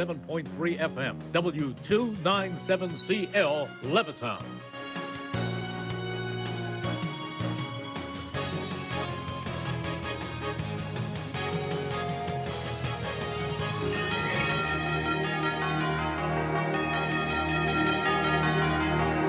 97.3 FM, W297CL, Levittown.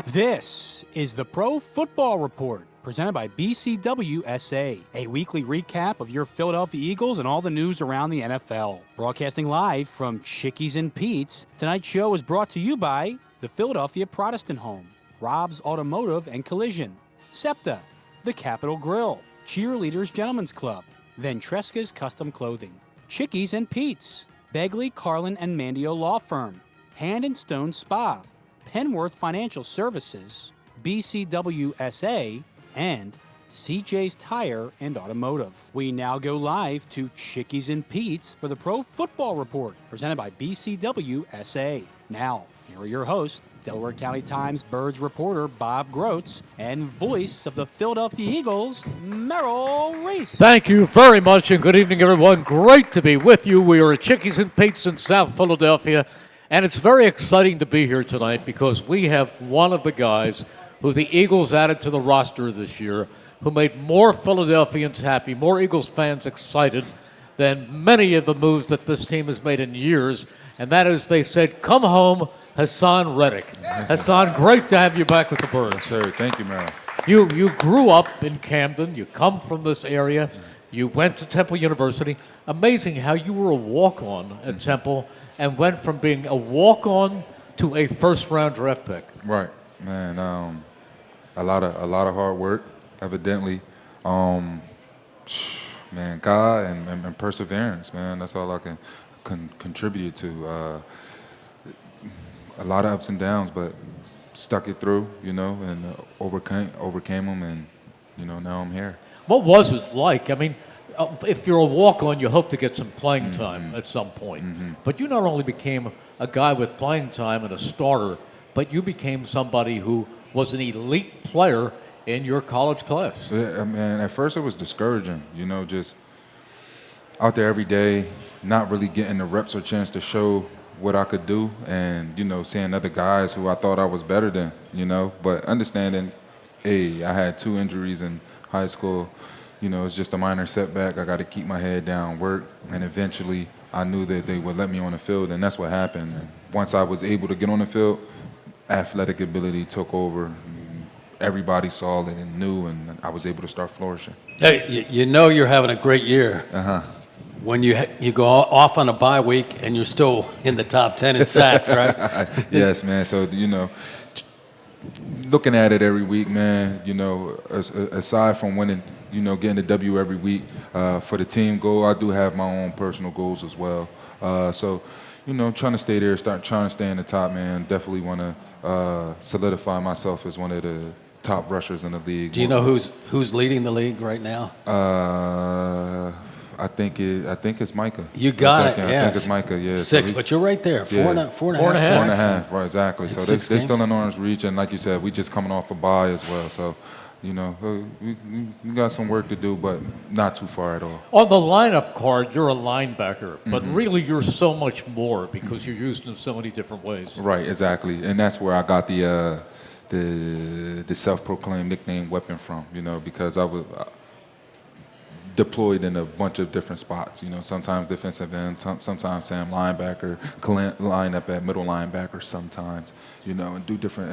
This is the Pro Football Report, presented by BCWSA, a weekly recap of your Philadelphia Eagles and all the news around the NFL. Broadcasting live from Chickies and Pete's, tonight's show is brought to you by the Philadelphia Protestant Home, Rob's Automotive and Collision, SEPTA, The Capitol Grill, Cheerleaders Gentlemen's Club, Ventresca's Custom Clothing, Chickies and Pete's, Begley, Carlin, and Mandio Law Firm, Hand and Stone Spa, Penworth Financial Services, BCWSA, and CJ's Tire and Automotive. We now go live to Chickies and Pete's for the Pro Football Report, presented by BCWSA. Now, here are your hosts, Delaware County Times Birds reporter Bob Grotz and voice of the Philadelphia Eagles, Merrill Reese. Thank you very much, and good evening, everyone. Great to be with you. We are at Chickies and Pete's in South Philadelphia. And it's very exciting to be here tonight because we have one of the guys who the Eagles added to the roster this year, who made more Philadelphians happy, more Eagles fans excited than many of the moves that this team has made in years. And that is, they said, come home, Haason Reddick. Haason, great to have you back with the Birds. Yes, sir. Thank you, Merrill. You grew up in Camden. You come from this area. You went to Temple University. Amazing how you were a walk-on at Temple and went from being a walk-on to a first-round draft pick. Right, man. A lot of hard work, evidently. Man, God and perseverance, man. That's all I can contribute to. A lot of ups and downs, but stuck it through, and overcame them, and now I'm here. What was it like? I mean, if you're a walk-on, you hope to get some playing time at some point. But you not only became a guy with playing time and a starter, but you became somebody who was an elite player in your college class. Yeah, man, at first it was discouraging, just out there every day, not really getting the reps or chance to show what I could do, and, seeing other guys who I thought I was better than, but understanding, I had 2 injuries in high school. It's just a minor setback. I got to keep my head down, work, and eventually I knew that they would let me on the field, and that's what happened. And once I was able to get on the field, athletic ability took over. Everybody saw it and knew, and I was able to start flourishing. Hey, you're having a great year. When you go off on a bye week and you're still in the top 10 in sacks, right? Yes, man. So, looking at it every week, man, aside from winning, getting the W every week, for the team goal, I do have my own personal goals as well. So, trying to stay there, trying to stay in the top, man. Definitely want to solidify myself as one of the top rushers in the league. Do you know who's leading the league right now? I think it's Micah. You got it. I think it's Micah. Yeah. 6, but you're right there. Four and a half. 4.5. Right, exactly. So they're still in arm's reach, and like you said, we just coming off a bye as well. So, we got some work to do, but not too far at all. On the lineup card, you're a linebacker, but really you're so much more because you're used in so many different ways. Right, exactly, and that's where I got the self-proclaimed nickname Weapon from. Because I was deployed in a bunch of different spots. Sometimes defensive end, sometimes Sam linebacker, line up at middle linebacker sometimes. And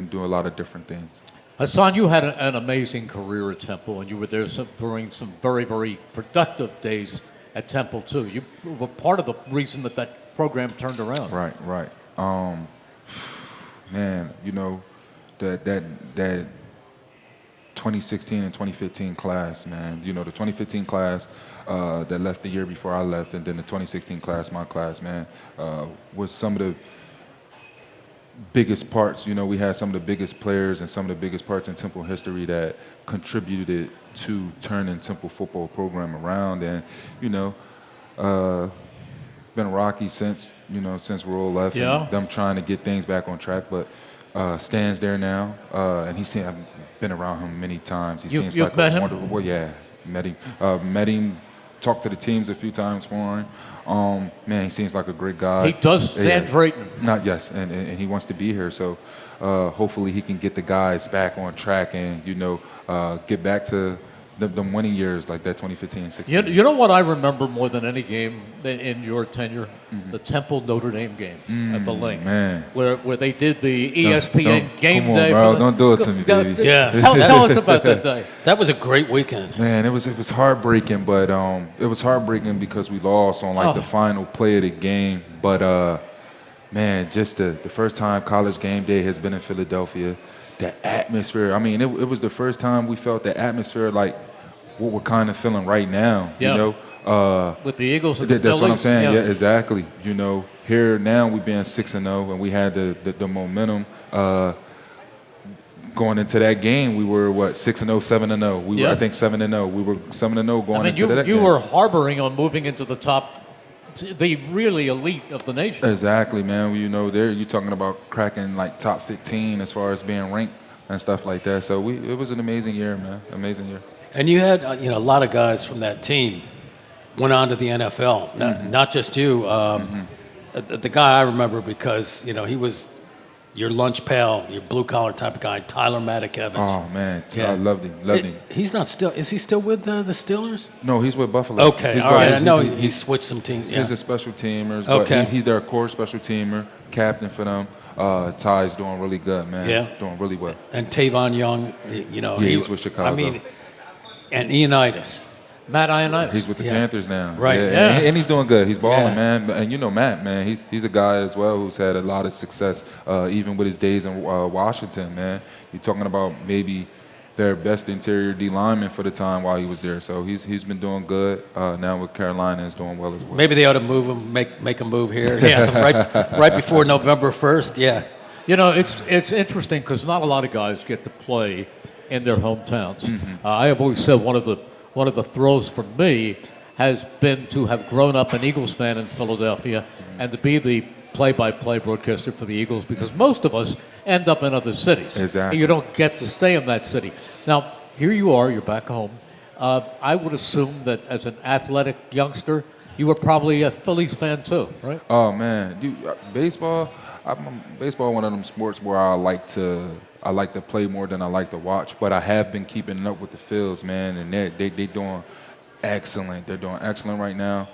do a lot of different things. Haason, you had an amazing career at Temple, and you were there during some very, very productive days at Temple, too. You were part of the reason that program turned around. Right. Man, that 2016 and 2015 class, man. The 2015 class that left the year before I left, and then the 2016 class, my class, man, was some of the biggest parts. We had some of the biggest players and some of the biggest parts in Temple history that contributed to turning Temple football program around. And, been rocky since Roll left, and them trying to get things back on track. But Stan's there now, and I've been around him many times. He seems like met him? wonderful. Well, yeah, met him talked to the teams a few times for him. Man, he seems like a great guy. He does stand Drayton. Not yes, and he wants to be here. So hopefully he can get the guys back on track and get back to the winning years like that 2015-16. You know what I remember more than any game in your tenure? The Temple Notre Dame game at the Link, man. where they did the ESPN game come on, day. Bro, don't do it to me, baby. Yeah. Tell us about that day. That was a great weekend. Man, it was heartbreaking, but it was heartbreaking because we lost on the final play of the game. But man, just the first time college game day has been in Philadelphia. The atmosphere. I mean, it was the first time we felt the atmosphere like what we're kind of feeling right now. Yeah. You know, with the Eagles and the that's what I'm Phillies. saying. Yeah, exactly. You know, here now we've been 6-0, and we had the momentum. Going into that game, we were 6-0, 7-0. We were, I think, 7-0. We were 7-0 going into that game. You were harboring on moving into the top, the really elite of the nation. Exactly, man. You know, you're talking about cracking like top 15 as far as being ranked and stuff like that. So it was an amazing year, man. Amazing year. And you had a lot of guys from that team went on to the NFL. Not just you. The guy I remember because he was your lunch pal, your blue collar type of guy, Tyler Maddock Evans. Oh man, I loved him. He's not still. Is he still with the Steelers? No, he's with Buffalo. Okay, all right. I know he switched some teams. He's a special teamer. Okay. But he's their core special teamer, captain for them. Ty's doing really good, man. Yeah, doing really well. And Tavon Young, he's with Chicago. I mean, and Ioannidis. Matt Ioannidis. He's with the Panthers now. Right. Yeah. And he's doing good. He's balling, man. And Matt, man, he's a guy as well who's had a lot of success, even with his days in Washington, man. You're talking about maybe their best interior D lineman for the time while he was there. So he's been doing good. Now with Carolina is doing well as well. Maybe they ought to move him, make a move here. Yeah, right before November 1st. Yeah. It's interesting because not a lot of guys get to play in their hometowns. I have always said one of the thrills for me has been to have grown up an Eagles fan in Philadelphia and to be the play-by-play broadcaster for the Eagles because most of us end up in other cities. Exactly. And you don't get to stay in that city. Now, here you are, you're back home. I would assume that as an athletic youngster, you were probably a Phillies fan too, right? Oh, man. Baseball, baseball one of them sports where I like to play more than I like to watch, but I have been keeping up with the Phils, man, and they doing excellent. They're doing excellent right now.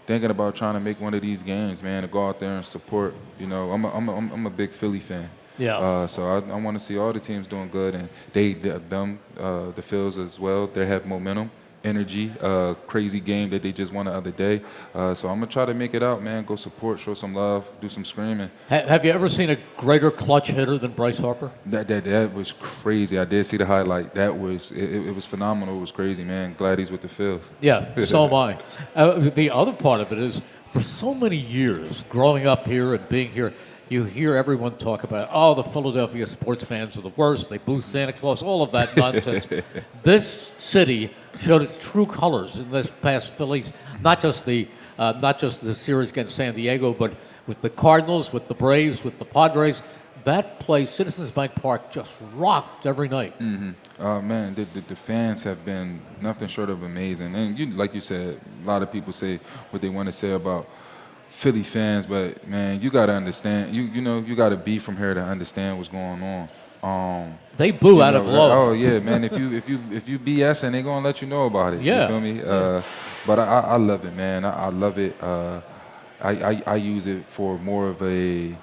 Thinking about trying to make one of these games, man, to go out there and support. I'm a big Philly fan. Yeah. So I want to see all the teams doing good, and the Phils as well. They have momentum, energy, crazy game that they just won the other day. So I'm gonna try to make it out, man. Go support, show some love, do some screaming. Have you ever seen a greater clutch hitter than Bryce Harper? That was crazy. I did see the highlight. That was it was phenomenal. It was crazy, man. Glad he's with the Phils. Yeah, so am I. The other part of it is, for so many years, growing up here and being here, you hear everyone talk about, the Philadelphia sports fans are the worst. They boo Santa Claus, all of that nonsense. This city showed its true colors in this past Phillies, not just the series against San Diego, but with the Cardinals, with the Braves, with the Padres. That place, Citizens Bank Park, just rocked every night. Man, the fans have been nothing short of amazing. And like you said, a lot of people say what they want to say about Philly fans, but man, you got to understand. You got to be from here to understand what's going on. They boo out of love. Oh yeah, man. If you BSing, they gonna let you know about it. Yeah. You feel me? But I love it, man. I love it. I use it for more of a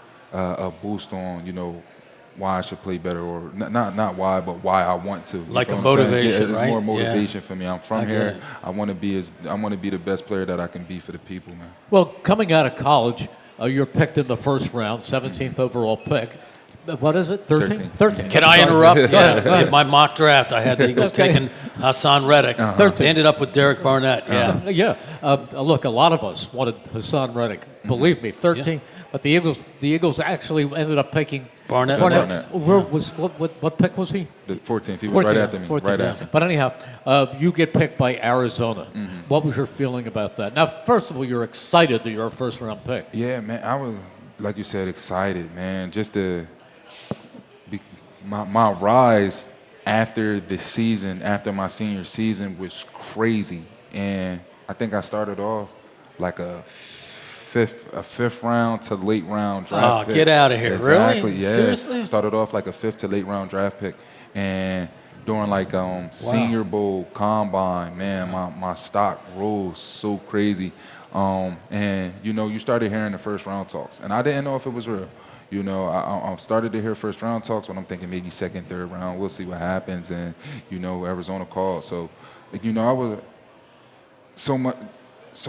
boost on why I should play better, or not why, but why I want to. Like a motivation, it's right? more motivation for me. I'm from here. it. I want to be the best player that I can be for the people, man. Well, coming out of college, you're picked in the first round, 17th overall pick. What is it? 13? 13. Can I interrupt? Yeah. In my mock draft, I had the Eagles taking Haason Reddick. 13. Ended up with Derek Barnett. Yeah. Look, a lot of us wanted Haason Reddick. Believe me, 13. Yeah. But the Eagles actually ended up picking Barnett. What pick was he? The 14th. He was 14th, right after me. 14th, right after. But anyhow, you get picked by Arizona. What was your feeling about that? Now, first of all, you're excited that you're a first-round pick. Yeah, man. I was, like you said, excited, man. Just my rise after the season, after my senior season, was crazy. and I think I started off like a fifth round to late round draft pick. Get out of here. Exactly, Really? yeah. Seriously? Started off like a fifth to late round draft pick. And during like Senior Bowl, Combine, man, my stock rose so crazy. And, you know, you started hearing the first round talks. And I didn't know if it was real. You know, I started to hear first round talks when I'm thinking maybe second, third round. We'll see what happens. And, you know, Arizona called. So, like, you know, I was so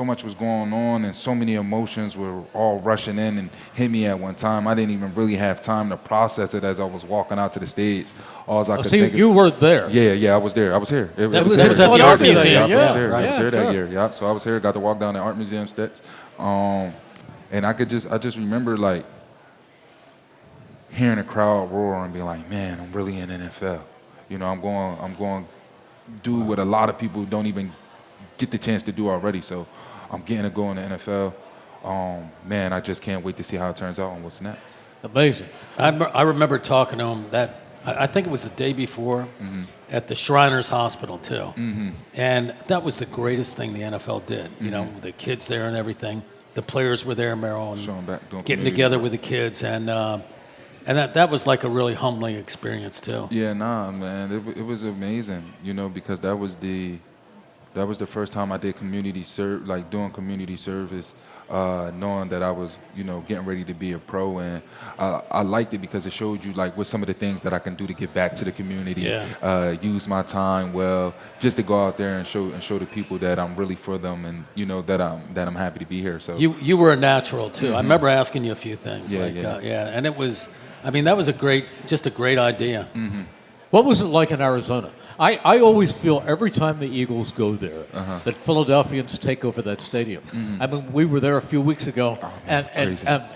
much was going on and so many emotions were all rushing in and hit me at one time. I didn't even really have time to process it as I was walking out to the stage. All I could think you were there. Yeah, I was there. I was here. It was here. at the Art Museum. Yeah, Yeah, I was here. right. I was here that Sure. year. Yeah, so I was here. Got to walk down the Art Museum steps. And I just remember like hearing the crowd roar and be like, man, I'm really in NFL. You know, I'm going to do what a lot of people don't even get the chance to do already. So I'm getting to go in the NFL. Man, I just can't wait to see how it turns out and what's next. Amazing. I remember talking to him I think it was the day before at the Shriners Hospital too. And that was the greatest thing the NFL did. You know, the kids there and everything. The players were there, Merrill, and Showing back, doing getting community together work. with the kids. And that was like a really humbling experience too. Yeah, man, it was amazing, you know, because that was the first time I did doing community service, knowing that I was, you know, getting ready to be a pro, and I liked it because it showed you like what some of the things that I can do to give back to the community, use my time well, just to go out there and show the people that I'm really for them, and you know that I'm happy to be here. So You were a natural too. I remember asking you a few things. Yeah. And it was, I mean, that was just a great idea. What was it like in Arizona? I always feel every time the Eagles go there that Philadelphians take over that stadium. I mean, we were there a few weeks ago, and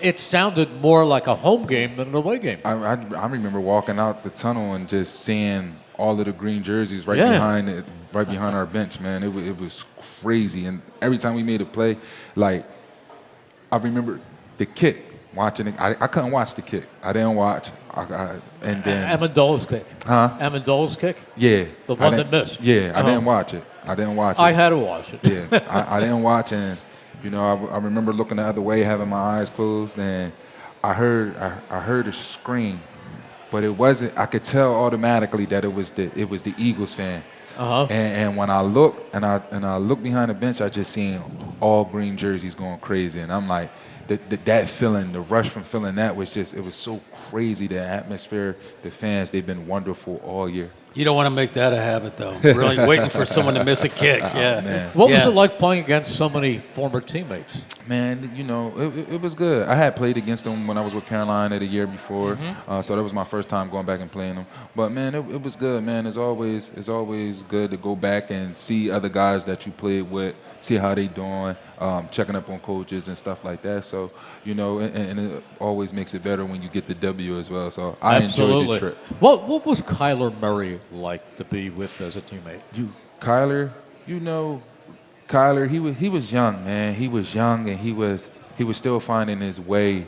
it sounded more like a home game than an away game. I remember walking out the tunnel and just seeing all of the green jerseys right behind our bench, man. It was crazy, and every time we made a play, like I remember the kick. Watching it, I couldn't watch the kick. I didn't watch. And then Amendola's kick. Amendola's kick? Yeah. The one that missed? Yeah, I didn't watch it. I had to watch it. Yeah, I didn't watch, and you know, I remember looking the other way, having my eyes closed, and I heard a scream, but it wasn't. I could tell automatically that it was the Eagles fan. And when I looked behind the bench, I just seen all green jerseys going crazy, and I'm like, that feeling, the rush from feeling that was just, it was so crazy. The atmosphere, the fans, they've been wonderful all year. You don't want to make that a habit, though. Really waiting for someone to miss a kick. Yeah. Man. What was it like playing against so many former teammates? Man, you know, it was good. I had played against them when I was with Carolina the year before, so that was my first time going back and playing them. But man, it was good, man. It's always good to go back and see other guys that you played with, see how they doing, checking up on coaches and stuff like that. So, you know, and it always makes it better when you get the W as well. So I enjoyed the trip. What was Kyler Murray like to be with as a teammate? Kyler, you know, Kyler, he was young, man. He was young, and he was still finding his way.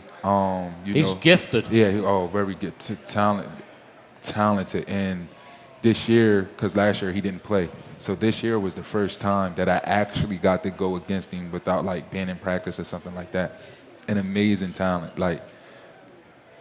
He's gifted. Yeah, very good, talented. And this year, because last year he didn't play, so this year was the first time that I actually got to go against him without like being in practice or something like that. An amazing talent, like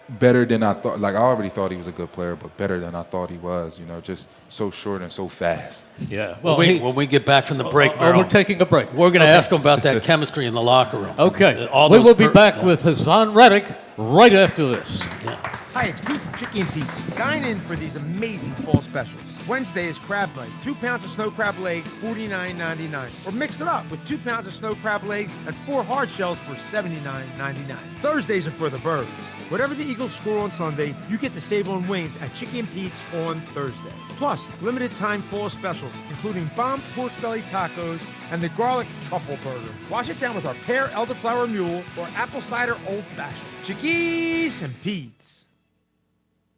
better than I thought. Like I already thought he was a good player, but better than I thought he was. You know, just so short and so fast. Yeah. Well, when we get back from the break, we're taking a break. we're going to ask him about that chemistry in the locker room. Okay. We will be back with Haason Reddick right after this. Yeah. Hi, it's Pete from Chicky and Pete's. Dine in for these amazing fall specials. Wednesday is crab night. 2 pounds of snow crab legs, $49.99. Or mix it up with 2 pounds of snow crab legs and 4 hard shells for $79.99. Thursdays are for the birds. Whatever the Eagles score on Sunday, you get to save on wings at Chicky and Pete's on Thursday. Plus, limited time fall specials, including bomb pork belly tacos and the garlic truffle burger. Wash it down with our pear elderflower mule or apple cider old fashioned. Chickies and Pete's.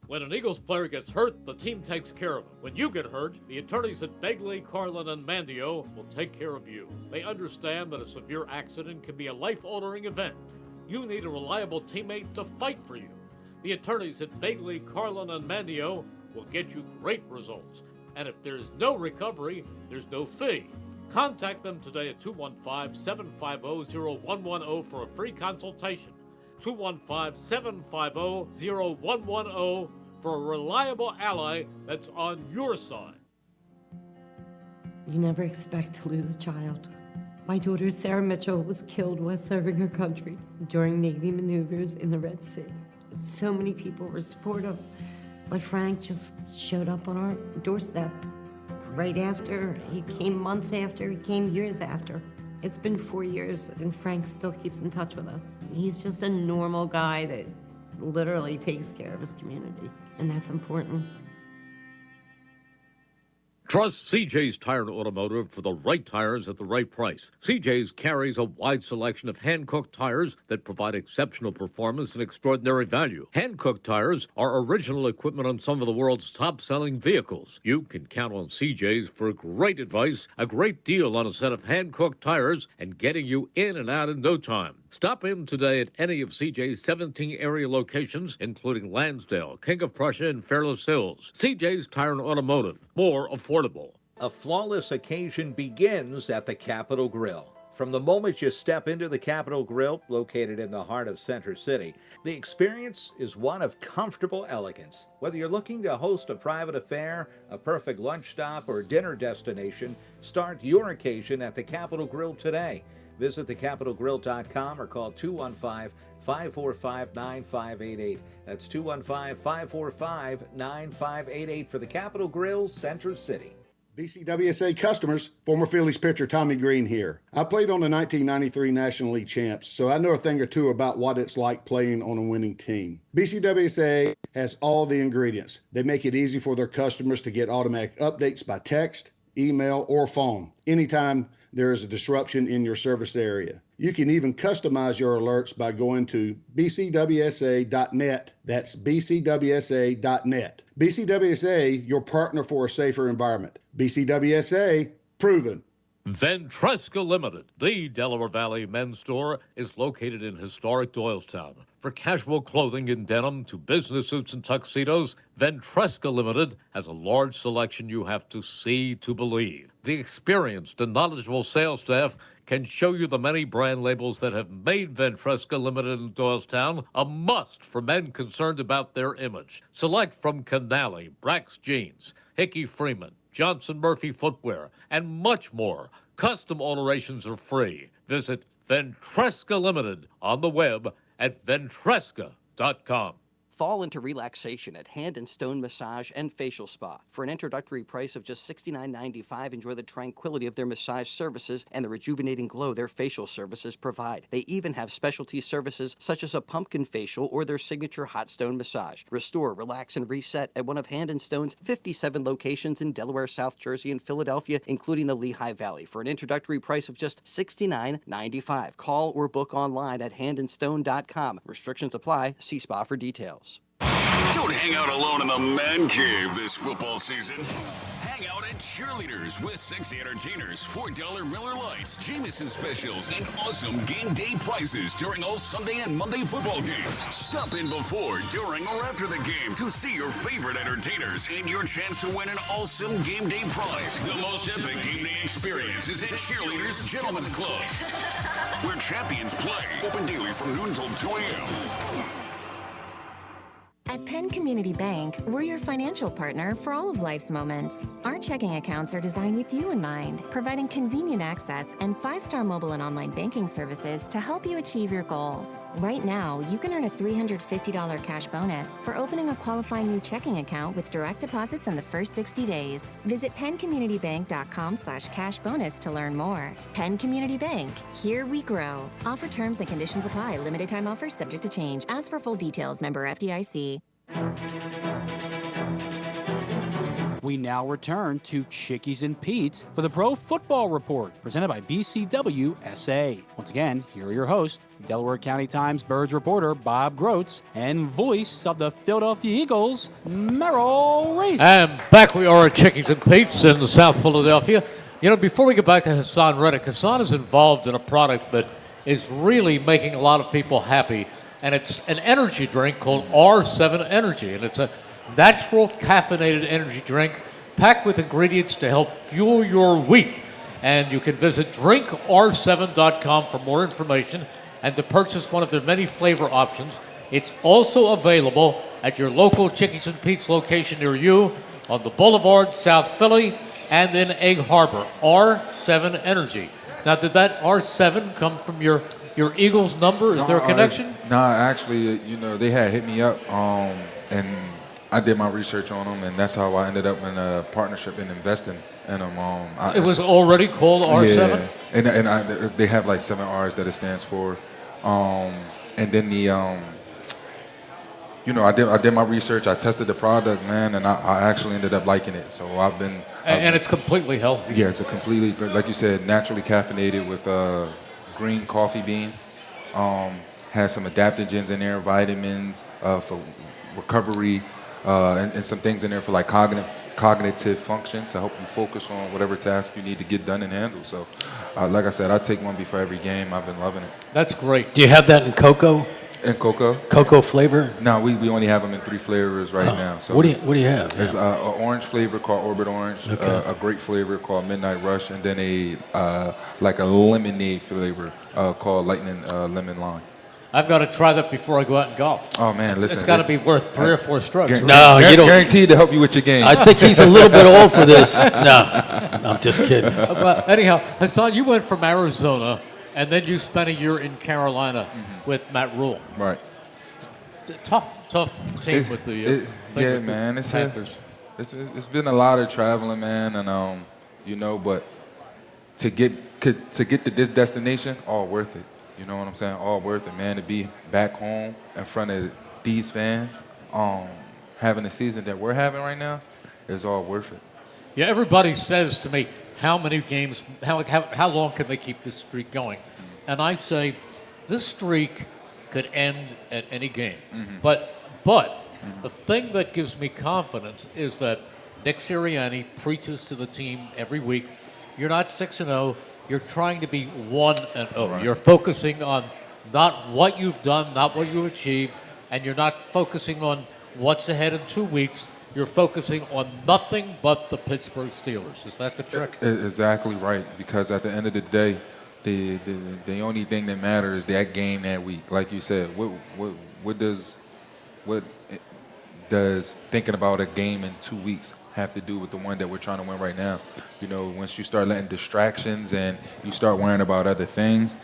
When an Eagles player gets hurt, the team takes care of him. When you get hurt, the attorneys at Begley, Carlin, and Mandio will take care of you. They understand that a severe accident can be a life-altering event. You need a reliable teammate to fight for you. The attorneys at Begley, Carlin, and Mandio will get you great results. And if there's no recovery, there's no fee. Contact them today at 215-750-0110 for a free consultation. 215-750-0110 for a reliable ally that's on your side. You never expect to lose a child. My daughter Sarah Mitchell was killed while serving her country during Navy maneuvers in the Red Sea. So many people were supportive, but Frank just showed up on our doorstep right after. He came months after, he came years after. It's been 4 years, and Frank still keeps in touch with us. He's just a normal guy that literally takes care of his community, and that's important. Trust CJ's Tire and Automotive for the right tires at the right price. CJ's carries a wide selection of hand-cooked tires that provide exceptional performance and extraordinary value. Hand-cooked tires are original equipment on some of the world's top-selling vehicles. You can count on CJ's for great advice, a great deal on a set of hand-cooked tires, and getting you in and out in no time. Stop in today at any of CJ's 17 area locations, including Lansdale, King of Prussia, and Fairless Hills. CJ's Tire and Automotive, more affordable. A flawless occasion begins at the Capitol Grill. From the moment you step into the Capitol Grill, located in the heart of Center City, the experience is one of comfortable elegance. Whether you're looking to host a private affair, a perfect lunch stop, or dinner destination, start your occasion at the Capitol Grill today. Visit thecapitolgrill.com or call 215-545-9588. That's 215-545-9588 for the Capitol Grill, Center City. BCWSA customers, former Phillies pitcher Tommy Green here. I played on the 1993 National League champs, so I know a thing or two about what it's like playing on a winning team. BCWSA has all the ingredients. They make it easy for their customers to get automatic updates by text, email, or phone anytime there is a disruption in your service area. You can even customize your alerts by going to bcwsa.net. That's bcwsa.net. BCWSA, your partner for a safer environment. BCWSA, proven. Ventresca Limited, the Delaware Valley men's store, is located in historic Doylestown. For casual clothing in denim to business suits and tuxedos, Ventresca Limited has a large selection you have to see to believe. The experienced and knowledgeable sales staff can show you the many brand labels that have made Ventresca Limited in Doylestown a must for men concerned about their image. Select from Canali, Brax Jeans, Hickey Freeman, Johnson Murphy Footwear, and much more. Custom alterations are free. Visit Ventresca Limited on the web at ventresca.com. Fall into relaxation at Hand and Stone Massage and Facial Spa. For an introductory price of just $69.95, enjoy the tranquility of their massage services and the rejuvenating glow their facial services provide. They even have specialty services such as a pumpkin facial or their signature hot stone massage. Restore, relax, and reset at one of Hand and Stone's 57 locations in Delaware, South Jersey, and Philadelphia, including the Lehigh Valley, for an introductory price of just $69.95. Call or book online at handandstone.com. Restrictions apply. See spa for details. Don't hang out alone in the man cave this football season. Hang out at Cheerleaders with sexy entertainers, $4 Miller Lights, Jameson specials, and awesome game day prizes during all Sunday and Monday football games. Stop in before, during, or after the game to see your favorite entertainers and your chance to win an awesome game day prize. The most epic game day experience is at Cheerleaders Gentlemen's Club, where champions play. Open daily from noon until 2 a.m. At Penn Community Bank, we're your financial partner for all of life's moments. Our checking accounts are designed with you in mind, providing convenient access and 5-star mobile and online banking services to help you achieve your goals. Right now, you can earn a $350 cash bonus for opening a qualifying new checking account with direct deposits in the first 60 days. Visit PennCommunityBank.com/cash bonus to learn more. Penn Community Bank, here we grow. Offer terms and conditions apply. Limited time offers subject to change. As for full details, member FDIC. We now return to Chickies and Pete's for the Pro Football Report, presented by BCWSA. Once again, here are your hosts, Delaware County Times Birds reporter Bob Grotz and voice of the Philadelphia Eagles, Merrill Reese. And back we are at Chickies and Pete's in South Philadelphia. You know, before we get back to Haason Reddick, Haason is involved in a product that is really making a lot of people happy. And it's an energy drink called R7 Energy. And it's a natural caffeinated energy drink packed with ingredients to help fuel your week. And you can visit drinkr7.com for more information and to purchase one of their many flavor options. It's also available at your local Chickies and Pete's location near you on the Boulevard, South Philly, and in Egg Harbor. R7 Energy. Now, did that R7 come from your Eagles number? Is there a connection? Actually, they had hit me up, and I did my research on them, and that's how I ended up in a partnership and investing in them. It was already called R7? Yeah, and they have like 7 R's that it stands for. And then I did my research. I tested the product, man, and I actually ended up liking it. So And it's completely healthy. Yeah, it's a completely, like you said, naturally caffeinated with green coffee beans. Has some adaptogens in there, vitamins for recovery, and some things in there for like cognitive function to help you focus on whatever task you need to get done and handle. So, like I said, I take one before every game. I've been loving it. That's great. Do you have that in cocoa? In cocoa? Cocoa flavor? No, we only have them in 3 flavors right now. So what do you have? There's an orange flavor called Orbit Orange, a grape flavor called Midnight Rush, and then a lemonade flavor called Lightning Lemon Lime. I've got to try that before I go out and golf. Oh man, listen, it's got to be worth 3 or 4 strokes. Right? No, you don't. Guaranteed to help you with your game. I think he's a little bit old for this. No, I'm just kidding. But anyhow, Haason, you went from Arizona, and then you spent a year in Carolina with Matt Rule. Right. Tough team with the man. Panthers. It's been a lot of traveling, man, and but to get to this destination, all worth it. You know what I'm saying? All worth it, man. To be back home in front of these fans, having the season that we're having right now, is all worth it. Yeah, everybody says to me, how many games, how long can they keep this streak going? And I say, this streak could end at any game. Mm-hmm. But the thing that gives me confidence is that Nick Sirianni preaches to the team every week, you're not 6-0, you're trying to be 1-0. Right. You're focusing on not what you've done, not what you've achieved, and you're not focusing on what's ahead in 2 weeks. You're focusing on nothing but the Pittsburgh Steelers. Is that the trick? Exactly right, because at the end of the day, the only thing that matters is that game that week. Like you said, what does thinking about a game in 2 weeks have to do with the one that we're trying to win right now? Once you start letting distractions and you start worrying about other things,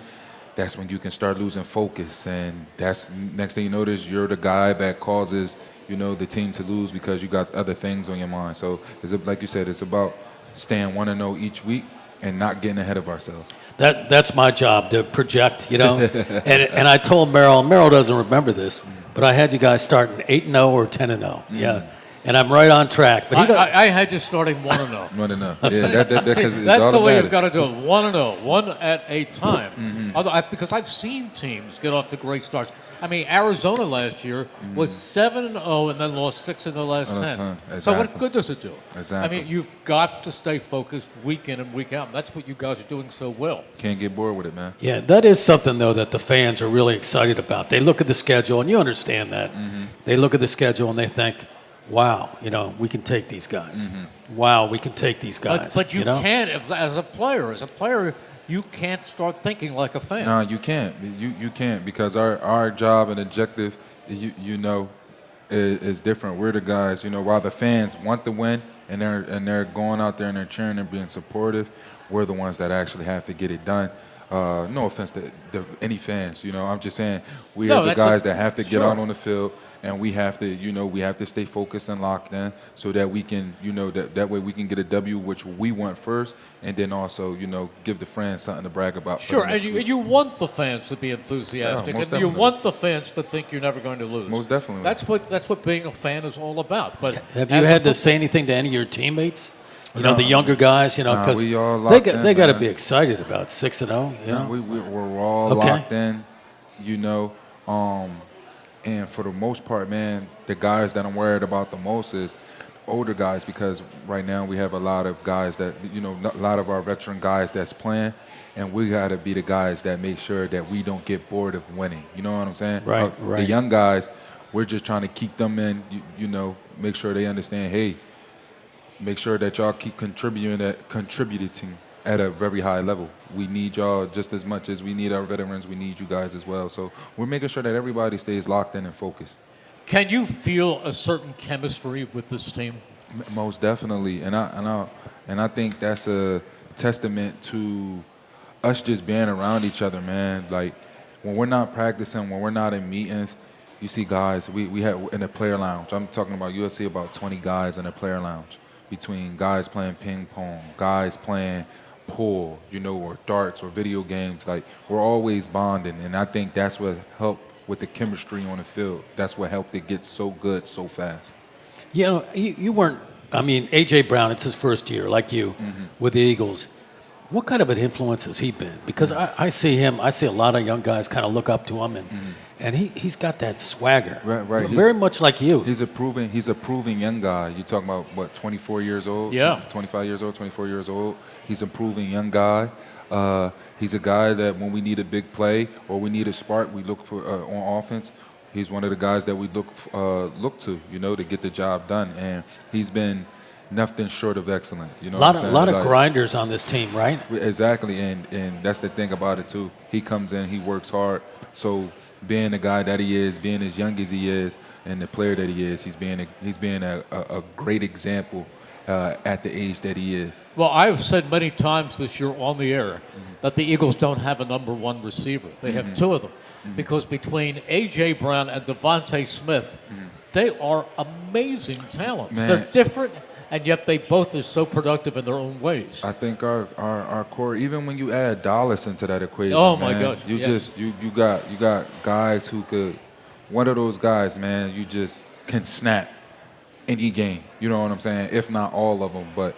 that's when you can start losing focus. And that's next thing you notice, you're the guy that causes, the team to lose because you got other things on your mind. So like you said, it's about staying 1-0 each week and not getting ahead of ourselves. That's my job, to project, and I told Merrill doesn't remember this, but I had you guys starting 8-0 or 10-0. Yeah. And I'm right on track. But I had you starting 1-0. 1-0. Yeah, that's the way you've got to do it. 1-0, one at a time. Mm-hmm. Because I've seen teams get off to great starts. I mean, Arizona last year was 7-0 and then lost 6 in the last 10. Exactly. So what good does it do? Exactly. I mean, you've got to stay focused week in and week out. And that's what you guys are doing so well. Can't get bored with it, man. Yeah, that is something, though, that the fans are really excited about. They look at the schedule, and you understand that. Mm-hmm. They look at the schedule and they think, wow, we can take these guys. Mm-hmm. Wow, we can take these guys. But you can't, as a player, you can't start thinking like a fan. No, you can't. You can't, because our job and objective, is different. We're the guys, while the fans want to win and they're going out there and they're cheering and being supportive, we're the ones that actually have to get it done. No offense to any fans, I'm just saying we are the guys that have to get out on the field, and we have to stay focused and locked in so that we can, that way we can get a W, which we want first, and then also, give the fans something to brag about. Sure, and you want the fans to be enthusiastic, and you want the fans to think you're never going to lose. Most definitely. That's what being a fan is all about. But have you had to say anything to any of your teammates? The younger guys, because we all they got to be excited about 6-0. We're all locked in, and for the most part, man, the guys that I'm worried about the most is older guys, because right now we have a lot of guys that, a lot of our veteran guys that's playing, and we got to be the guys that make sure that we don't get bored of winning. You know what I'm saying? Right. The young guys, we're just trying to keep them in, make sure they understand, hey, make sure that y'all keep contributing at a very high level. We need y'all just as much as we need our veterans. We need you guys as well. So we're making sure that everybody stays locked in and focused. Can you feel a certain chemistry with this team? Most definitely, and I think that's a testament to us just being around each other, man. Like when we're not practicing, when we're not in meetings, you see guys. We have in the player lounge. I'm talking about you'll see about 20 guys in the player lounge, between guys playing ping pong, guys playing pool, or darts or video games. Like we're always bonding, and I think that's what helped with the chemistry on the field. That's what helped it get so good so fast. You weren't, A.J. Brown, it's his first year, like you, with the Eagles. What kind of an influence has he been? Because I see a lot of young guys kind of look up to him, and he's got that swagger. Right. Very much like you. He's a proven young guy. You talking about, what, 24 years old? Yeah. 25 years old, 24 years old. He's a proven young guy. He's a guy that when we need a big play or we need a spark, we look for on offense. He's one of the guys that we look to, to get the job done. And he's been nothing short of excellent. A lot of grinders on this team, right? Exactly, and that's the thing about it too. He comes in, he works hard. So being the guy that he is, being as young as he is, and the player that he is, he's being a great example at the age that he is. Well, I've said many times this year on the air that the Eagles don't have a number one receiver. They have two of them. Because between A.J. Brown and Devontae Smith, they are amazing talents. Man. They're different, and yet they both are so productive in their own ways. I think our core, even when you add Dallas into that equation, oh my man, gosh, you got guys who could, one of those guys, man, you just can snap any game. You know what I'm saying? If not all of them, but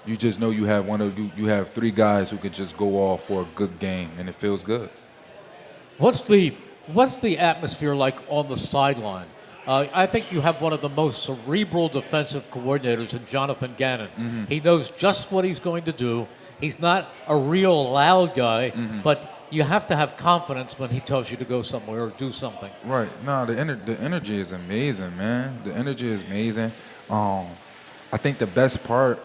you just know you have three guys who could just go off for a good game, and it feels good. What's the atmosphere like on the sideline? I think you have one of the most cerebral defensive coordinators in Jonathan Gannon. He knows just what he's going to do. He's not a real loud guy, but you have to have confidence when he tells you to go somewhere or do something. Right. No, the energy is amazing, man. The energy is amazing. I think the best part,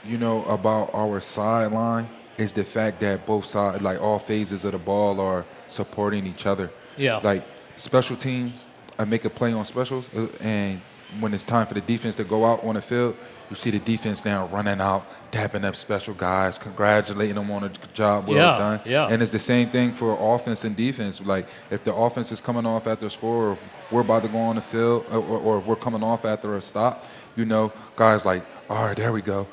about our sideline is the fact that both sides, like all phases of the ball, are supporting each other. Yeah. Like special teams, I make a play on specials, and when it's time for the defense to go out on the field, you see the defense now running out, dapping up special guys, congratulating them on a job well done. Yeah. And it's the same thing for offense and defense. Like if the offense is coming off after a score, or if we're about to go on the field, or if we're coming off after a stop, guys like, all right, there we go.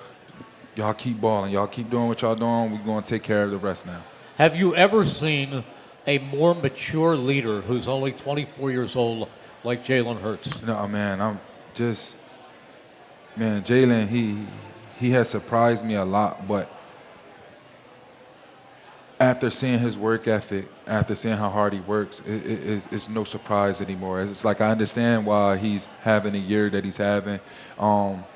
Y'all keep balling. Y'all keep doing what y'all doing. We're going to take care of the rest now. Have you ever seen a more mature leader who's only 24 years old like Jalen Hurts? No, man, Jalen, he has surprised me a lot, but after seeing his work ethic, after seeing how hard he works, it's no surprise anymore. It's like I understand why he's having the year that he's having.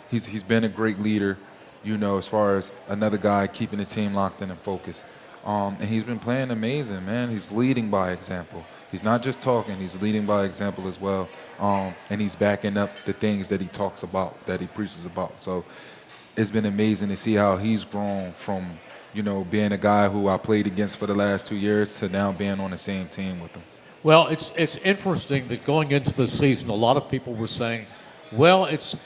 He's been a great leader, as far as another guy keeping the team locked in and focused. And he's been playing amazing, man. He's leading by example. He's not just talking, he's leading by example as well. And he's backing up the things that he talks about, that he preaches about. So it's been amazing to see how he's grown from, being a guy who I played against for the last 2 years to now being on the same team with him. Well, it's interesting that going into the season, a lot of people were saying, well, it's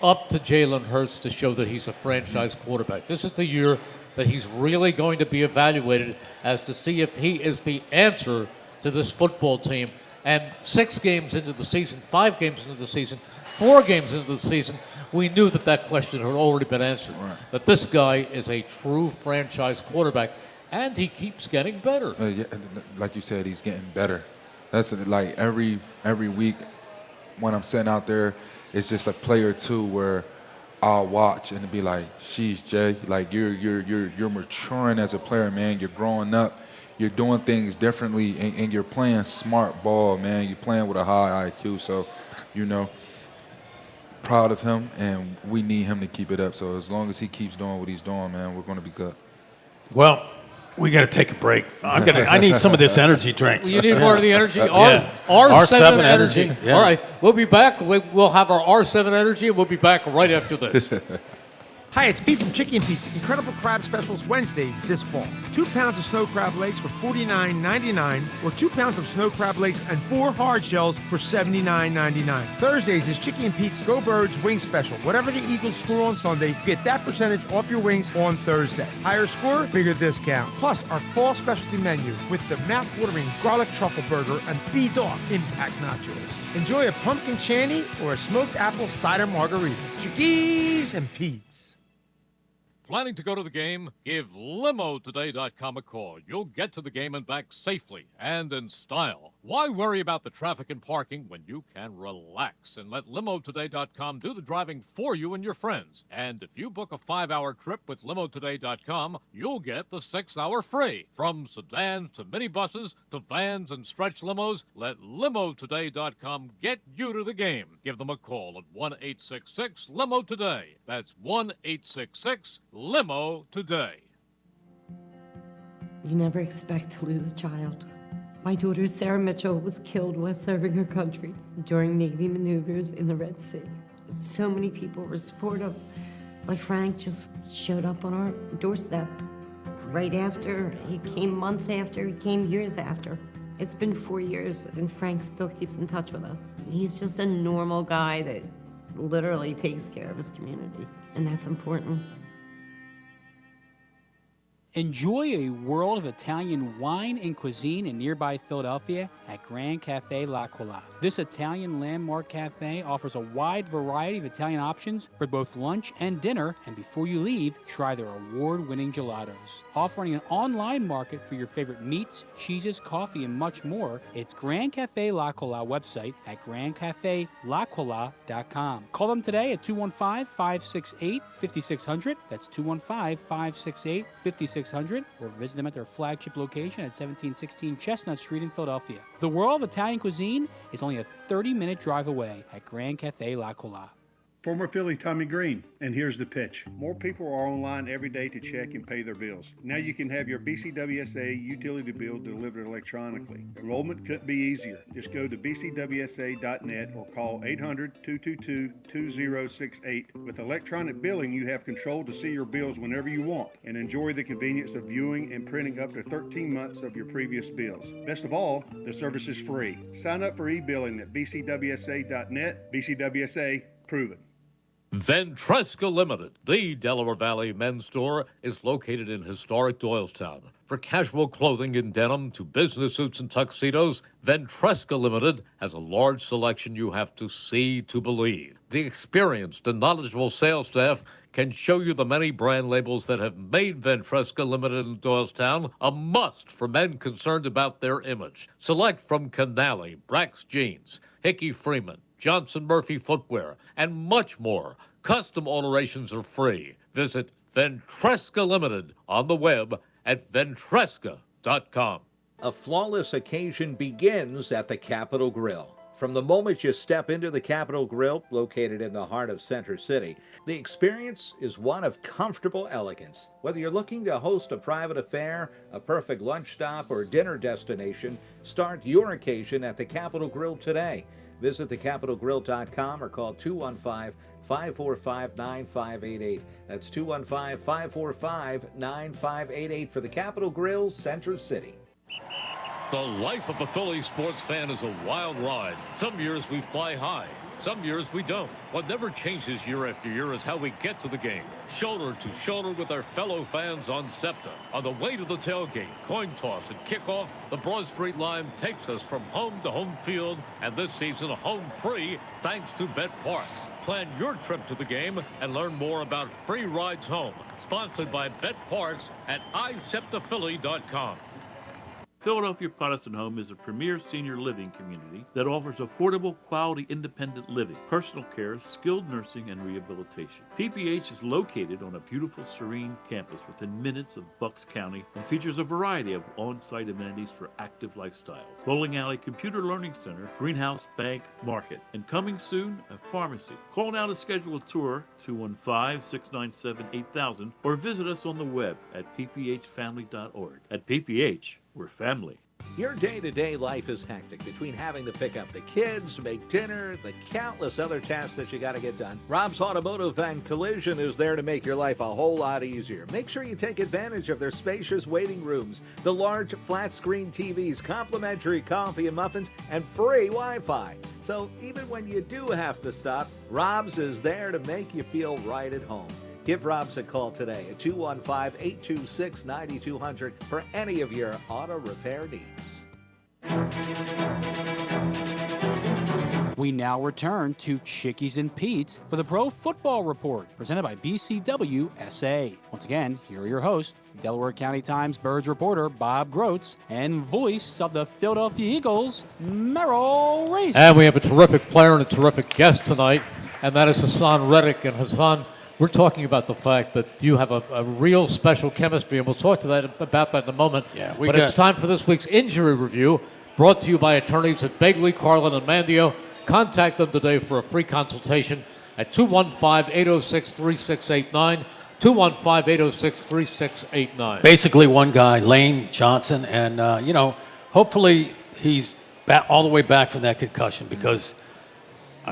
up to Jalen Hurts to show that he's a franchise quarterback. This is the year that he's really going to be evaluated as to see if he is the answer to this football team. And 6 games into the season, 5 games into the season, 4 games into the season, we knew that question had already been answered. Right. That this guy is a true franchise quarterback, and he keeps getting better. Yeah, like you said, he's getting better. That's like every week when I'm sitting out there, it's just a play or two where I'll watch and be like, "Sheesh, Jay, like you're maturing as a player, man. You're growing up. You're doing things differently, and you're playing smart ball, man. You're playing with a high IQ. So, proud of him, and we need him to keep it up. So as long as he keeps doing what he's doing, man, we're going to be good." Well, we got to take a break. I need some of this energy drink. You need more of the energy? R7 energy. Yeah. All right, we'll be back. We'll have our R7 energy, and we'll be back right after this. Hi, it's Pete from Chicky and Pete's Incredible Crab Specials Wednesdays this fall. 2 pounds of snow crab legs for $49.99 or 2 pounds of snow crab legs and 4 hard shells for $79.99. Thursdays is Chicky and Pete's Go Birds Wing Special. Whatever the Eagles score on Sunday, get that percentage off your wings on Thursday. Higher score, bigger discount. Plus, our fall specialty menu with the mouth-watering garlic truffle burger and B-Dog Impact Nachos. Enjoy a pumpkin shandy or a smoked apple cider margarita. Chickies and Pete's. Planning to go to the game? Give LimoToday.com a call. You'll get to the game and back safely and in style. Why worry about the traffic and parking when you can relax and let LimoToday.com do the driving for you and your friends? And if you book a 5-hour trip with LimoToday.com, you'll get the 6-hour free. From sedans to minibuses to vans and stretch limos, let LimoToday.com get you to the game. Give them a call at 1-866-LIMO-TODAY. That's 1-866-LIMO today. You never expect to lose a child. My daughter Sarah Mitchell was killed while serving her country during Navy maneuvers in the Red Sea. So many people were supportive, but Frank just showed up on our doorstep right after. He came months after, he came years after. It's been 4 years and Frank still keeps in touch with us. He's just a normal guy that literally takes care of his community, and that's important. Enjoy a world of Italian wine and cuisine in nearby Philadelphia at Grand Cafe La Cola. This Italian landmark cafe offers a wide variety of Italian options for both lunch and dinner, and before you leave, try their award-winning gelatos. Offering an online market for your favorite meats, cheeses, coffee, and much more, it's Grand Cafe La Cola website at grandcafelacola.com. Call them today at 215-568-5600. That's 215-568-5600. Or visit them at their flagship location at 1716 Chestnut Street in Philadelphia. The world of Italian cuisine is only a 30-minute drive away at Grand Cafe La Cola. Former Philly Tommy Green, and here's the pitch. More people are online every day to check and pay their bills. Now you can have your BCWSA utility bill delivered electronically. Enrollment couldn't be easier. Just go to bcwsa.net or call 800-222-2068. With electronic billing, you have control to see your bills whenever you want and enjoy the convenience of viewing and printing up to 13 months of your previous bills. Best of all, the service is free. Sign up for e-billing at bcwsa.net. BCWSA, proven. Ventresca Limited, the Delaware Valley men's store, is located in historic Doylestown. For casual clothing in denim to business suits and tuxedos, Ventresca Limited has a large selection you have to see to believe. The experienced and knowledgeable sales staff can show you the many brand labels that have made Ventresca Limited in Doylestown a must for men concerned about their image. Select from Canali, Brax Jeans, Hickey Freeman, Johnson Murphy Footwear, and much more. Custom alterations are free. Visit Ventresca Limited on the web at ventresca.com. A flawless occasion begins at the Capitol Grill. From the moment you step into the Capitol Grill, located in the heart of Center City, the experience is one of comfortable elegance. Whether you're looking to host a private affair, a perfect lunch stop, or dinner destination, start your occasion at the Capitol Grill today. Visit thecapitolgrill.com or call 215-545-9588. That's 215-545-9588 for the Capitol Grill, Center City. The life of a Philly sports fan is a wild ride. Some years we fly high. Some years we don't. What never changes year after year is how we get to the game. Shoulder to shoulder with our fellow fans on SEPTA. On the way to the tailgate, coin toss, and kickoff, the Broad Street line takes us from home to home field, and this season home free thanks to Bet Parks. Plan your trip to the game and learn more about free rides home. Sponsored by Bet Parks at iseptaphilly.com. Philadelphia Protestant Home is a premier senior living community that offers affordable, quality, independent living, personal care, skilled nursing, and rehabilitation. PPH is located on a beautiful, serene campus within minutes of Bucks County and features a variety of on-site amenities for active lifestyles. Bowling Alley Computer Learning Center, Greenhouse, Bank, Market, and coming soon, a pharmacy. Call now to schedule a tour, 215-697-8000, or visit us on the web at pphfamily.org. At PPH, we're family. Your day-to-day life is hectic between having to pick up the kids, make dinner, the countless other tasks that you got to get done. Rob's Automotive and Collision is there to make your life a whole lot easier. Make sure you take advantage of their spacious waiting rooms, the large flat-screen TVs, complimentary coffee and muffins, and free Wi-Fi. So even when you do have to stop, Rob's is there to make you feel right at home. Give Rob's a call today at 215-826-9200 for any of your auto repair needs. We now return to Chickies and Pete's for the Pro Football Report, presented by BCWSA. Once again, here are your hosts, Delaware County Times Birds reporter Bob Grotz and voice of the Philadelphia Eagles, Merrill Reese. And we have a terrific player and a terrific guest tonight, and that is Haason Reddick. And Haason, we're talking about the fact that you have a real special chemistry, and we'll talk about that in a moment. Yeah, but it's time for this week's injury review, brought to you by attorneys at Begley, Carlin, and Mandio. Contact them today for a free consultation at 215-806-3689, 215-806-3689. Basically, one guy, Lane Johnson, and, hopefully he's all the way back from that concussion because,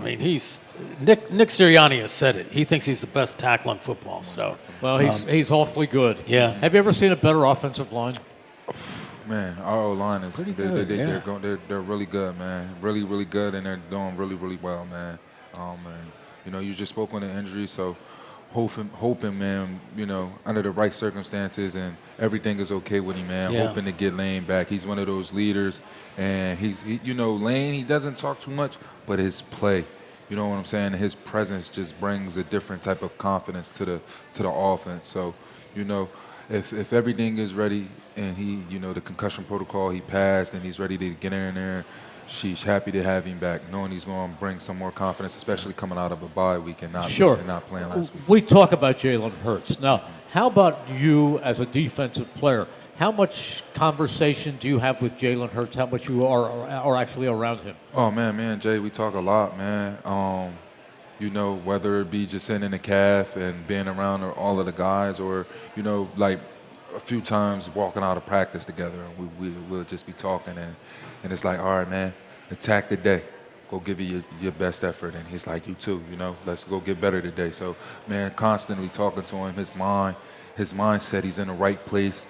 he's Nick Sirianni has said it. He thinks he's the best tackle in football. So, well, he's awfully good. Yeah. Have you ever seen a better offensive line? Man, our O-line is pretty good, they're really good, man. Really, really good, and they're doing really, really well, man. You just spoke on the injury, so hoping, man, under the right circumstances and everything is okay with him, man. Yeah. Hoping to get Lane back. He's one of those leaders, and Lane, he doesn't talk too much, but his play, you know what I'm saying? His presence just brings a different type of confidence to the offense. So, if everything is ready and he, the concussion protocol he passed and he's ready to get in there, she's happy to have him back, knowing he's going to bring some more confidence, especially coming out of a bye week and not playing last week. We talk about Jalen Hurts. Now, how about you as a defensive player? How much conversation do you have with Jalen Hurts? How much you are actually around him? Oh, man, Jay, we talk a lot, man. Whether it be just sitting in the calf and being around all of the guys or, like a few times walking out of practice together and we'll just be talking and it's like, all right, man, attack the day. Go give it your best effort. And he's like, you too, let's go get better today. So, man, constantly talking to him, his mindset, he's in the right place.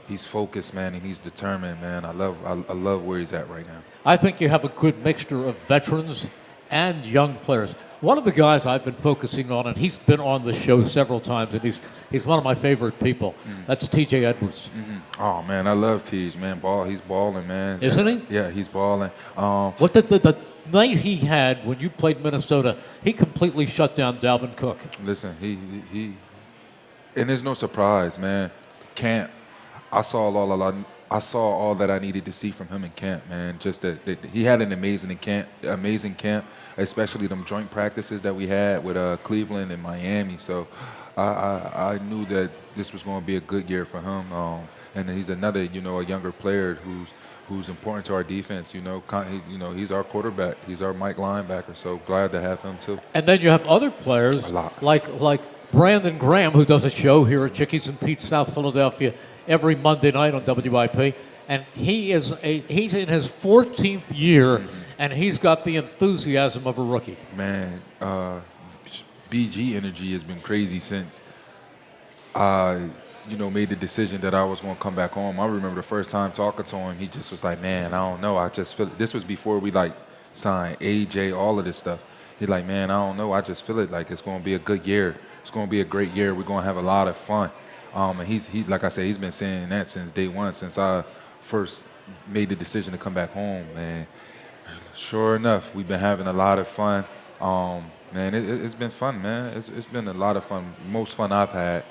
He's focused, man, and he's determined, man. I love where he's at right now. I think you have a good mixture of veterans and young players. One of the guys I've been focusing on, and he's been on the show several times, and he's one of my favorite people. Mm-hmm. That's T.J. Edwards. Mm-hmm. Oh, man, I love T.J., man. He's balling, man. Isn't he? Yeah, he's balling. What the night he had when you played Minnesota, he completely shut down Dalvin Cook. Listen, he and there's no surprise, man. Camp, I saw all that I needed to see from him in camp, man. Just that he had an amazing camp, especially them joint practices that we had with Cleveland and Miami. So I knew that this was going to be a good year for him. And he's another, a younger player who's important to our defense. He's our quarterback. He's our Mike linebacker. So glad to have him too. And then you have other players like Brandon Graham, who does a show here at Chickies and Pete's, South Philadelphia, every Monday night on WIP, and he's in his 14th year, and he's got the enthusiasm of a rookie. Man, BG energy has been crazy since I, made the decision that I was going to come back home. I remember the first time talking to him, he just was like, man, I don't know. I just feel it. This was before we signed AJ, all of this stuff. He's like, man, I don't know. I just feel it like it's going to be a good year. It's going to be a great year. We're going to have a lot of fun. And he like I said, he's been saying that since day one, since I first made the decision to come back home. And sure enough, we've been having a lot of fun. Man, it's been fun, man. It's been a lot of fun. Most fun I've had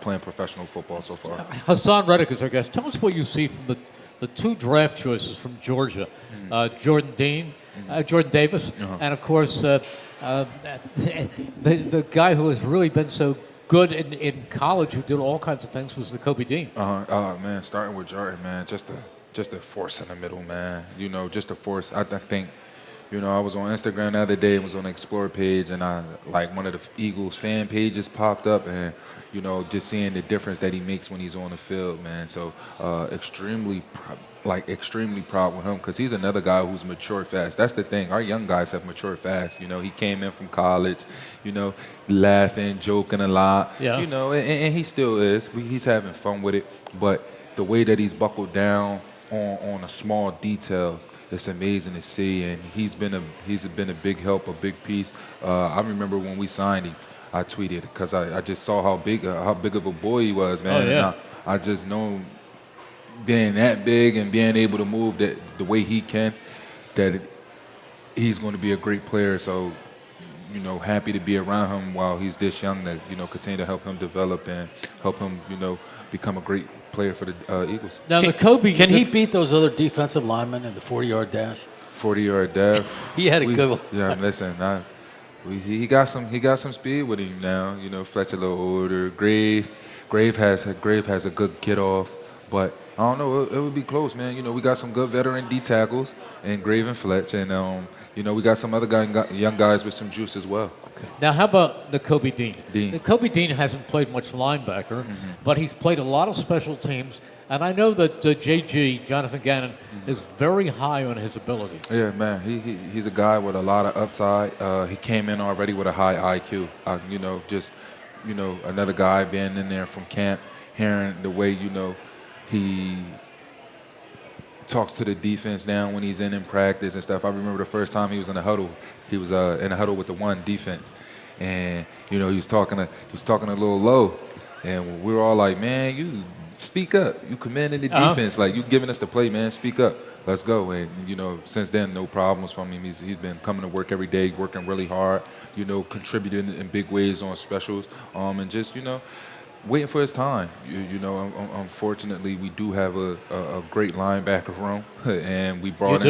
playing professional football so far. Haason Reddick is our guest. Tell us what you see from the two draft choices from Georgia, Jordan Davis, and of course the guy who has really been so good in college, who did all kinds of things, was Kobe Dean. Man, starting with Jordan, man, just a force in the middle, man. Just a force. I think, I was on Instagram the other day, was on the Explore page, and one of the Eagles fan pages popped up, and just seeing the difference that he makes when he's on the field, man. So extremely like extremely proud with him because he's another guy who's matured fast. That's the thing. Our young guys have matured fast. You know, he came in from college, you know, laughing, joking a lot. Yeah. You know, and he still is. He's having fun with it. But the way that he's buckled down on the small details, it's amazing to see. And he's been a big help, a big piece. I remember when we signed him, I tweeted because I just saw how big of a boy he was, man. Oh, yeah. And I just know being that big and being able to move that the way he can, he's going to be a great player. So, you know, happy to be around him while he's this young to, you know, continue to help him develop and help him, you know, become a great player for the Eagles. Now, Can he beat those other defensive linemen in the 40-yard dash? 40-yard dash. He had a good one. Yeah, listen, he got some speed with him now. You know, Fletcher a little older. Grave has a good get off, but I don't know. It would be close, man. You know, we got some good veteran D tackles in Grave and Fletch, and you know, we got some other young guys with some juice as well. Now, how about Nakobe Dean? Nakobe Dean hasn't played much linebacker, but he's played a lot of special teams, and I know that JG, Jonathan Gannon, is very high on his ability. Yeah, man. He's a guy with a lot of upside. He came in already with a high IQ. You know, just, you know, another guy being in there from camp, hearing the way, you know, he talks to the defense now when he's in practice and stuff. I remember the first time he was in a huddle. He was in a huddle with the one defense, and you know he was talking a little low, and we were all like, "Man, you speak up. You commanding the defense. Like you giving us the play, man. Speak up. Let's go." And you know, since then, no problems from him. He's been coming to work every day, working really hard. You know, contributing in big ways on specials, and just, you know, waiting for his time. You know, unfortunately, we do have a great linebacker room, and we brought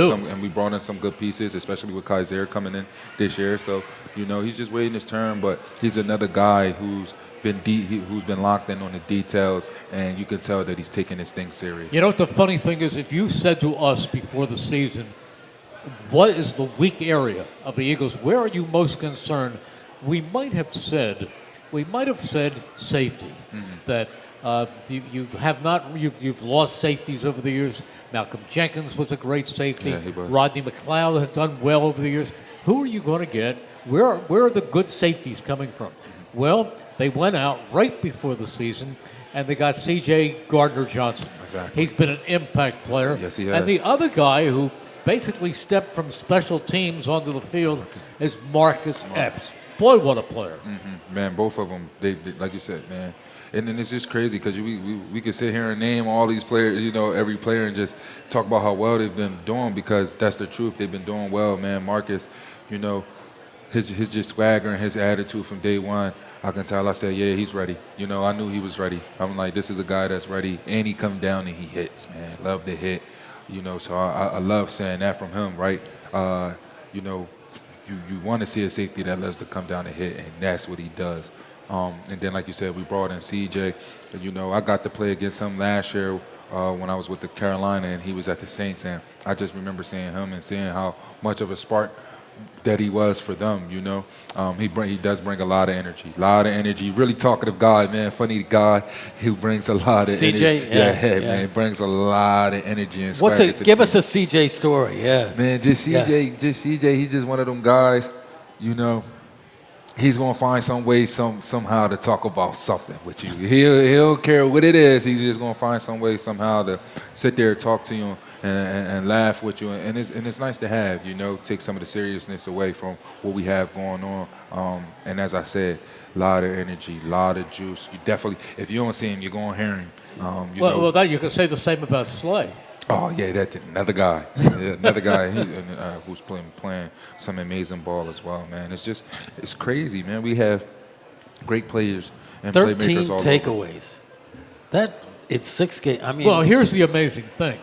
in some good pieces, especially with Kaiser coming in this year. So, you know, he's just waiting his turn, but he's another guy who's been locked in on the details, and you can tell that he's taking this thing serious. You know what the funny thing is? If you said to us before the season, what is the weak area of the Eagles? Where are you most concerned? We might have said safety. That you've lost safeties over the years. Malcolm Jenkins was a great safety. Yeah, he was. Rodney McLeod has done well over the years. Who are you going to get? Where are the good safeties coming from? Well, they went out right before the season, and they got C.J. Gardner-Johnson. Exactly. He's been an impact player. Yes, he has. And the other guy who basically stepped from special teams onto the field is Marcus Epps. Boy, what a player. Man, both of them, they like you said, man. And then it's just crazy because we could sit here and name all these players, you know, every player, and just talk about how well they've been doing, because that's the truth. They've been doing well, man. Marcus, you know, his just swagger and his attitude from day one, I can tell. I said, yeah, he's ready. You know, I knew he was ready. I'm like, this is a guy that's ready. And he come down and he hits, man. Love to hit. You know, so I love saying that from him, right? You know, you want to see a safety that loves to come down and hit, and that's what he does. And then, like you said, we brought in CJ. You know, I got to play against him last year when I was with the Carolina, and he was at the Saints, and I just remember seeing him and seeing how much of a spark that he was for them. You know, he does bring a lot of energy. Really talkative guy, man. Funny guy who brings a lot of CJ, energy. yeah. Man, brings a lot of energy and swagger to the Give us team. a CJ story, yeah. Man, just CJ, he's just one of them guys, you know. He's gonna find some way, somehow to talk about something with you. He'll care what it is. He's just gonna find some way, somehow to sit there, talk to you, and laugh with you. And it's nice to have, you know, take some of the seriousness away from what we have going on. And as I said, a lot of energy, a lot of juice. You definitely, if you don't see him, you're gonna hear him. Well, that you can say the same about Slay. Oh yeah, that's another guy. Another guy who's playing some amazing ball as well, man. It's crazy, man. We have great players and 13 playmakers all takeaways. It's 6 games. I mean, well, here's the amazing thing.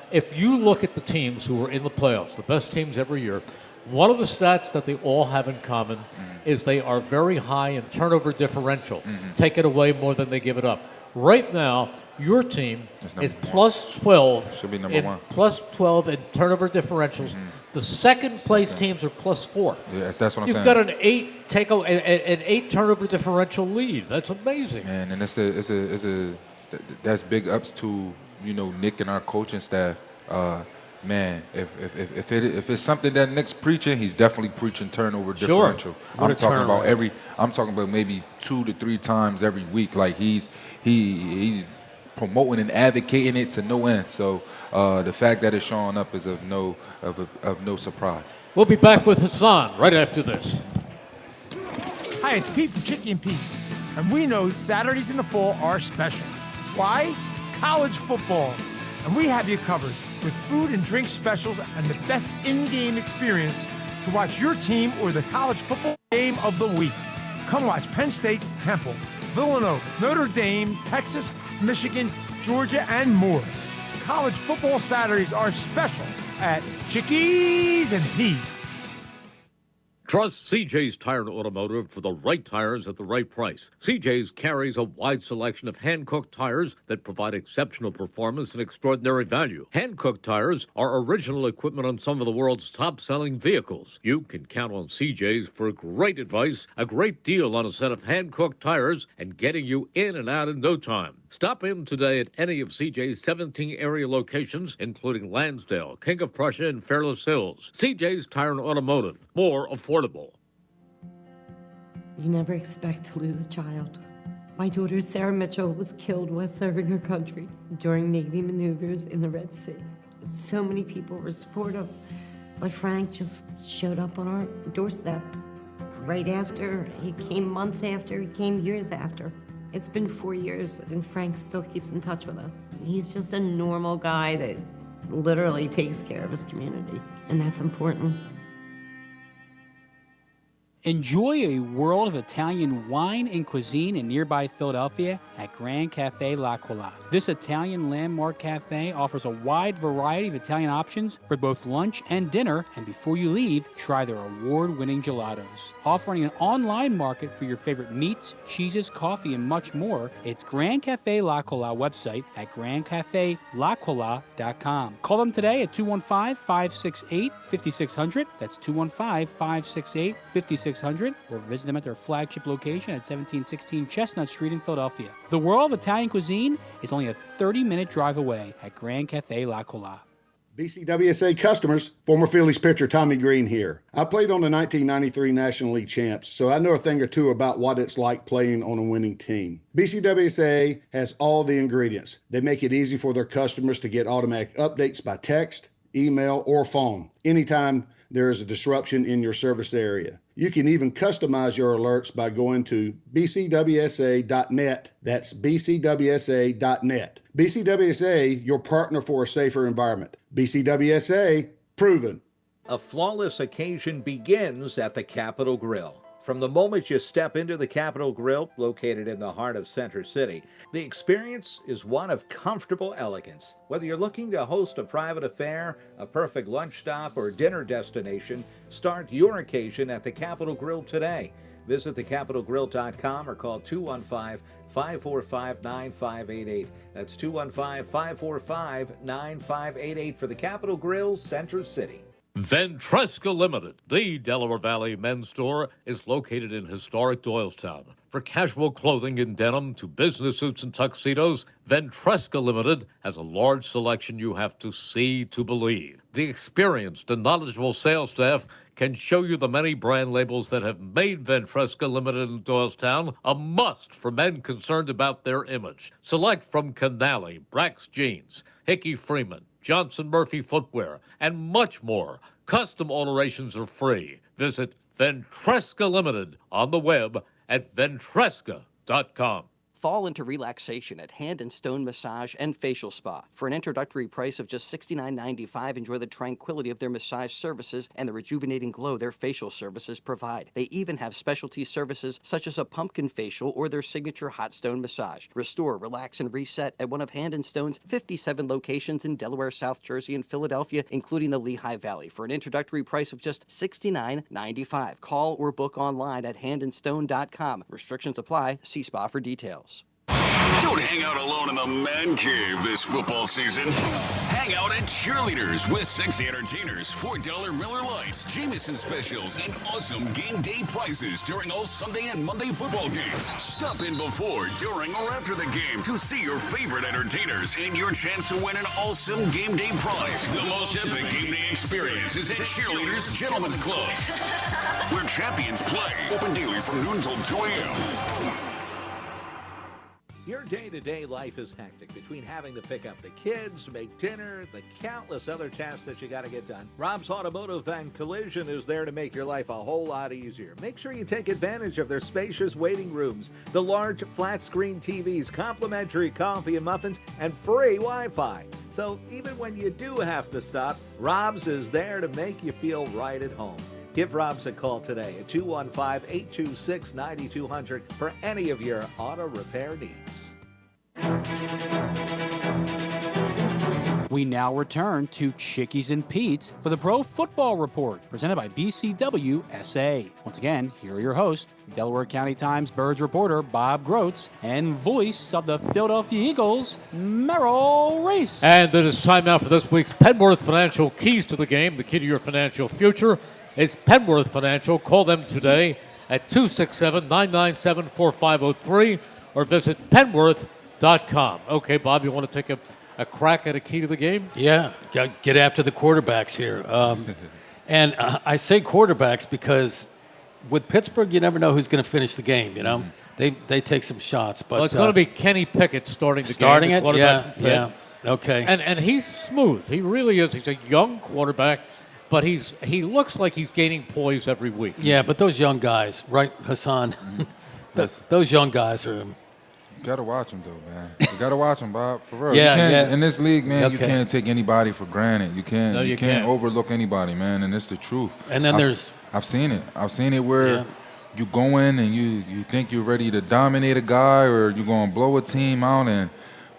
If you look at the teams who are in the playoffs, the best teams every year, one of the stats that they all have in common is they are very high in turnover differential. Take it away more than they give it up. Right now, your team is plus 12. Should be number one. Plus 12 in turnover differentials. The second place teams are plus 4. Yes, that's what I'm You've saying. got an 8 turnover differential lead. That's amazing. Man, and that's big ups to Nick and our coaching staff, man, if it's something that Nick's preaching, he's definitely preaching turnover differential. What I'm a talking about turnaround. I'm talking about maybe 2 to 3 times every week. Like he's promoting and advocating it to no end. So the fact that it's showing up is of no surprise. We'll be back with Haason right after this. Hi, it's Pete from Chicky and Pete's, and we know Saturdays in the fall are special. Why? College football. And we have you covered with food and drink specials and the best in-game experience to watch your team or the college football game of the week. Come watch Penn State, Temple, Villanova, Notre Dame, Texas, Michigan, Georgia, and more. College football Saturdays are special at Chickies and Pete's. Trust CJ's Tire and Automotive for the right tires at the right price. CJ's carries a wide selection of hand-cooked tires that provide exceptional performance and extraordinary value. Hand-cooked tires are original equipment on some of the world's top-selling vehicles. You can count on CJ's for great advice, a great deal on a set of hand-cooked tires, and getting you in and out in no time. Stop in today at any of CJ's 17 area locations, including Lansdale, King of Prussia, and Fairless Hills. CJ's Tire and Automotive, more affordable. You never expect to lose a child. My daughter, Sarah Mitchell, was killed while serving her country during Navy maneuvers in the Red Sea. So many people were supportive, but Frank just showed up on our doorstep right after. He came months after, he came years after. It's been 4 years, and Frank still keeps in touch with us. He's just a normal guy that literally takes care of his community, and that's important. Enjoy a world of Italian wine and cuisine in nearby Philadelphia at Grand Cafe L'Aquila. This Italian landmark cafe offers a wide variety of Italian options for both lunch and dinner, and before you leave, try their award-winning gelatos. Offering an online market for your favorite meats, cheeses, coffee, and much more, it's Grand Cafe L'Aquila website at grandcafel'Aquila.com. Call them today at 215-568-5600. That's 215-568-5600. Or visit them at their flagship location at 1716 Chestnut Street in Philadelphia. The world of Italian cuisine is only a 30-minute drive away at Grand Cafe L'Aquila. BCWSA customers, former Phillies pitcher Tommy Green here. I played on the 1993 National League champs, so I know a thing or two about what it's like playing on a winning team. BCWSA has all the ingredients. They make it easy for their customers to get automatic updates by text, email, or phone anytime there is a disruption in your service area. You can even customize your alerts by going to bcwsa.net. That's bcwsa.net. BCWSA, your partner for a safer environment. BCWSA, proven. A flawless occasion begins at the Capitol Grill. From the moment you step into the Capitol Grill, located in the heart of Center City, the experience is one of comfortable elegance. Whether you're looking to host a private affair, a perfect lunch stop, or dinner destination, start your occasion at the Capitol Grill today. Visit thecapitolgrill.com or call 215-545-9588. That's 215-545-9588 for the Capitol Grill, Center City. Ventresca Limited, the Delaware Valley men's store, is located in historic Doylestown. For casual clothing in denim to business suits and tuxedos, Ventresca Limited has a large selection you have to see to believe. The experienced and knowledgeable sales staff can show you the many brand labels that have made Ventresca Limited in Doylestown a must for men concerned about their image. Select from Canali, Brax Jeans, Hickey Freeman, Johnson Murphy Footwear, and much more. Custom alterations are free. Visit Ventresca Limited on the web at ventresca.com. Fall into relaxation at Hand and Stone Massage and Facial Spa. For an introductory price of just $69.95, enjoy the tranquility of their massage services and the rejuvenating glow their facial services provide. They even have specialty services such as a pumpkin facial or their signature hot stone massage. Restore, relax, and reset at one of Hand and Stone's 57 locations in Delaware, South Jersey, and Philadelphia, including the Lehigh Valley, for an introductory price of just $69.95. Call or book online at handandstone.com. Restrictions apply. See spa for details. Don't hang out alone in the man cave this football season. Hang out at Cheerleaders with sexy entertainers, $4 Miller Lights, Jameson specials, and awesome game day prizes during all Sunday and Monday football games. Stop in before, during, or after the game to see your favorite entertainers and your chance to win an awesome game day prize. The most epic game day experience is at Cheerleaders Gentlemen's Club, where champions play. Open daily from noon till 2 a.m. Your day-to-day life is hectic between having to pick up the kids, make dinner, the countless other tasks that you got to get done. Rob's Automotive and Collision is there to make your life a whole lot easier. Make sure you take advantage of their spacious waiting rooms, the large flat-screen TVs, complimentary coffee and muffins, and free Wi-Fi. So even when you do have to stop, Rob's is there to make you feel right at home. Give Rob's a call today at 215-826-9200 for any of your auto repair needs. We now return to Chickies and Pete's for the Pro Football Report, presented by BCWSA. Once again, here are your hosts, Delaware County Times Birds reporter Bob Grotz and voice of the Philadelphia Eagles, Merrill Reese. And it is time now for this week's Penworth Financial Keys to the Game. The key to your financial future is Penworth Financial. Call them today at 267-997-4503 or visit penworth.com. Okay, Bob, you want to take a crack at a key to the game? Yeah, get after the quarterbacks here. And I say quarterbacks because with Pittsburgh, you never know who's going to finish the game, you know? They take some shots. But well, it's going to be Kenny Pickett starting the game. Starting it? Yeah. Okay. And he's smooth. He really is. He's a young quarterback, but he looks like he's gaining poise every week. Yeah, but those young guys, right, Haason? Those young guys are... You got to watch them, though, man. You got to watch them, Bob, for real. Yeah, you can't, yeah. In this league, man, Okay. you can't take anybody for granted. You can't. No, you can't can't. overlook anybody, man, and it's the truth. And then I've seen it. I've seen it where Yeah. you go in and you think you're ready to dominate a guy or you're going to blow a team out, and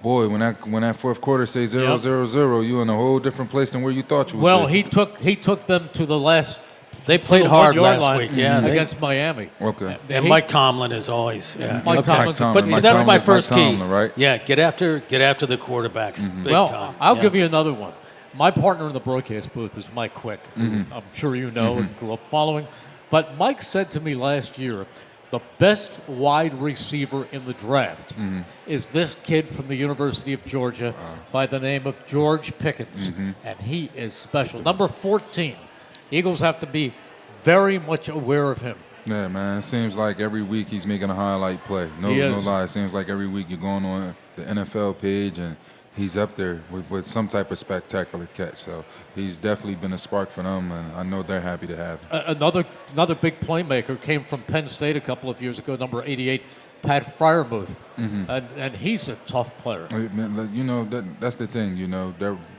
boy, when that fourth quarter says 0-0-0, you're in a whole different place than where you thought you would Well, be. he took them to the last. They played hard last line week, yeah. against Miami. Okay. And Mike Tomlin is always, yeah. Mike Tomlin. But Mike that's my Tomlin's first Mike key. Tomlin, right? Yeah, get after the quarterbacks. Big Well, time. I'll Yeah. give you another one. My partner in the broadcast booth is Mike Quick, who I'm sure you know and grew up following. But Mike said to me last year, the best wide receiver in the draft is this kid from the University of Georgia by the name of George Pickens, and he is special. Number 14. Eagles have to be very much aware of him. Yeah, man. It seems like every week he's making a highlight play. No lie. It seems like every week you're going on the NFL page and he's up there with some type of spectacular catch. So he's definitely been a spark for them, and I know they're happy to have him. Another big playmaker came from Penn State a couple of years ago, number 88, Pat Fryermuth, and he's a tough player. You know, that's the thing, you know,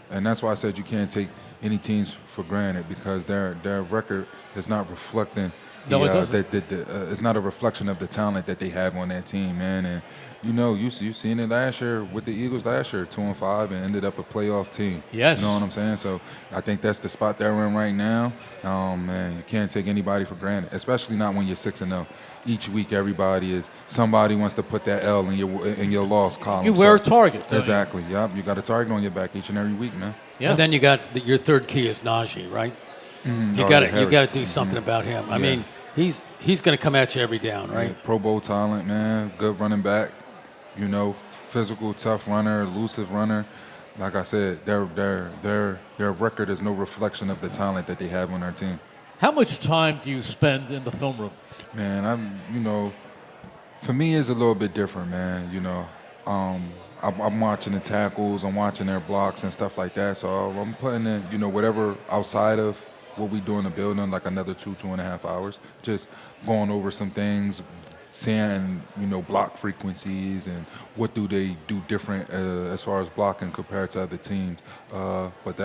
and that's why I said you can't take any teams for granted because their record is not reflecting. No, it doesn't. It's not a reflection of the talent that they have on that team, man. And you know, you seen it last year with the Eagles last year, 2-5, and ended up a playoff team. Yes. You know what I'm saying? So I think that's the spot they're in right now. Man, you can't take anybody for granted, especially not when you're 6-0. Each week, somebody wants to put that L in your loss column. You wear a target. don't you? Exactly. Yep. You got a target on your back each and every week, man. Yeah. And then you got your third key is Najee, right? You got to do something about him. I mean, he's going to come at you every down, right? Yeah, Pro Bowl talent, man. Good running back. You know, physical, tough runner, elusive runner. Like I said, their record is no reflection of the talent that they have on their team. How much time do you spend in the film room? Man, for me, it's a little bit different, man. You know, I'm watching the tackles, I'm watching their blocks and stuff like that. So I'm putting in, whatever outside of what we do in the building, like another 2.5 hours, just going over some things, seeing, block frequencies and what do they do different as far as blocking compared to other teams. But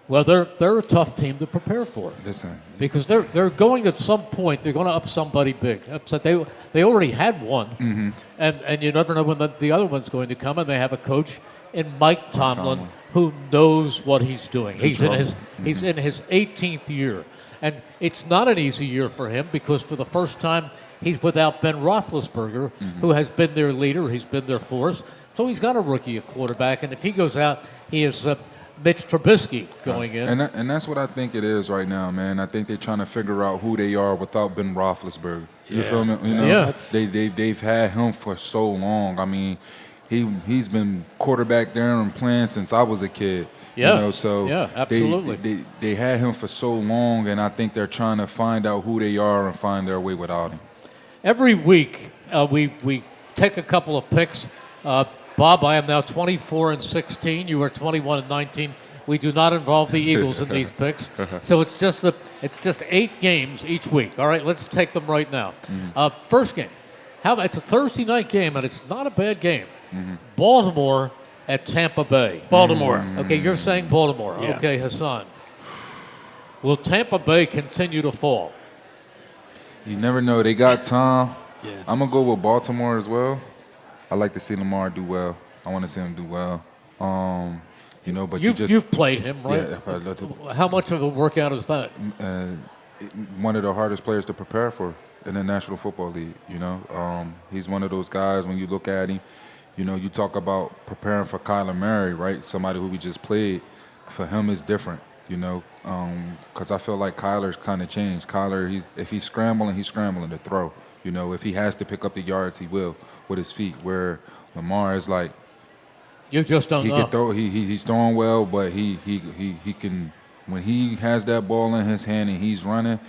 Well, they're a tough team to prepare for. Listen, because they're going at some point. They're going to up somebody big. Upset. They already had one, and you never know when the other one's going to come. And they have a coach in Mike Tomlin who knows what he's doing. He's in his 18th year, and it's not an easy year for him because for the first time he's without Ben Roethlisberger, who has been their leader. He's been their force. So he's got a rookie at quarterback, and if he goes out, he is Mitch Trubisky going in. And that's what I think it is right now, man. I think they're trying to figure out who they are without Ben Roethlisberger. You feel me? You know, they've had him for so long. I mean, he's been quarterback there and playing since I was a kid. Yeah. You know, so absolutely. They had him for so long, and I think they're trying to find out who they are and find their way without him. Every week we take a couple of picks. Bob, I am now 24-16. You are 21-19. We do not involve the Eagles in these picks, so it's just 8 games each week. All right, let's take them right now. First game, it's a Thursday night game, and it's not a bad game. Baltimore at Tampa Bay. Baltimore. Okay, you're saying Baltimore. Yeah. Okay, Haason. Will Tampa Bay continue to fall? You never know. They got Tom. Yeah. I'm going to go with Baltimore as well. I like to see Lamar do well. I want to see him do well. You know, but you've played him, right? Yeah. How much of a workout is that? One of the hardest players to prepare for in the National Football League. You know, he's one of those guys. When you look at him, you know, you talk about preparing for Kyler Murray, right? Somebody who we just played. For him, is different. You know, because I feel like Kyler's kind of changed. Kyler, if he's scrambling to throw. You know, if he has to pick up the yards, he will with his feet. Where Lamar is like, you just don't know. He can throw. He's throwing well, but he can. When he has that ball in his hand and he's running,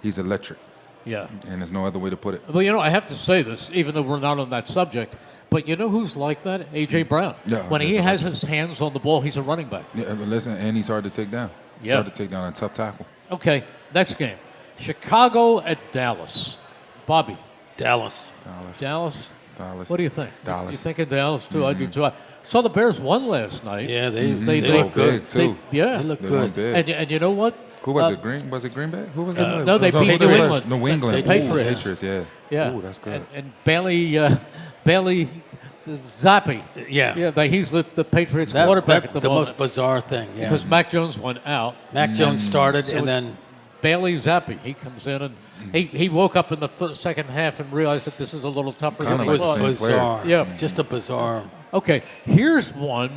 he's electric. Yeah. And there's no other way to put it. Well, you know, I have to say this, even though we're not on that subject, but you know who's like that? A.J. Brown. Yeah, when he has his hands on the ball, he's a running back. Yeah, but listen, and he's hard to take down. He's hard to take down, a tough tackle. Okay, next game. Chicago at Dallas. Bobby. Dallas. What do you think? Dallas. You think of Dallas, too? I do, too. I saw the Bears won last night. Yeah, they look good, too. They look good. And you know what? Who was it? Green Bay? Who was that? No, they beat New England. New England. Patriots. Yeah. Ooh, that's good. And Bailey Zappi. Yeah. He's the Patriots quarterback at the moment. Most bizarre thing. Yeah. Because Mac Jones went out. Mac Jones started, So and then Bailey Zappi. He comes in and he woke up in the second half and realized that this is a little tougher than he it was thought. bizarre. Yeah, just a bizarre. Okay, here's one.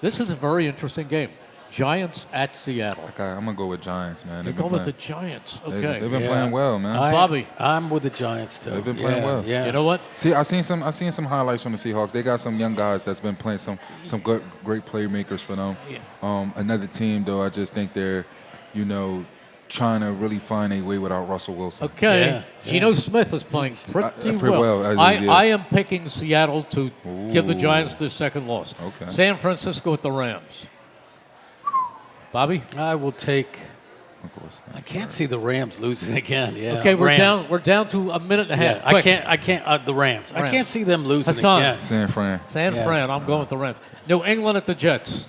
This is a very interesting game. Giants at Seattle. Okay, I'm gonna go with Giants, man. You're going with the Giants. Okay, they've been playing well, man. Bobby, I'm with the Giants too. They've been playing well. Yeah. You know what? See, I seen some highlights from the Seahawks. They got some young guys that's been playing some good, great playmakers for them. Yeah. Another team though, I just think they're, you know, trying to really find a way without Russell Wilson. Okay, Geno Smith is playing pretty well. I am picking Seattle to give the Giants their second loss. Okay. San Francisco at the Rams. Bobby? I will take. I can't see the Rams losing again. Yeah. Okay, we're Rams. down to a minute and a half. Yeah, I can't. The Rams. I can't see them losing Haason. again. San Fran. I'm going with the Rams. New England at the Jets.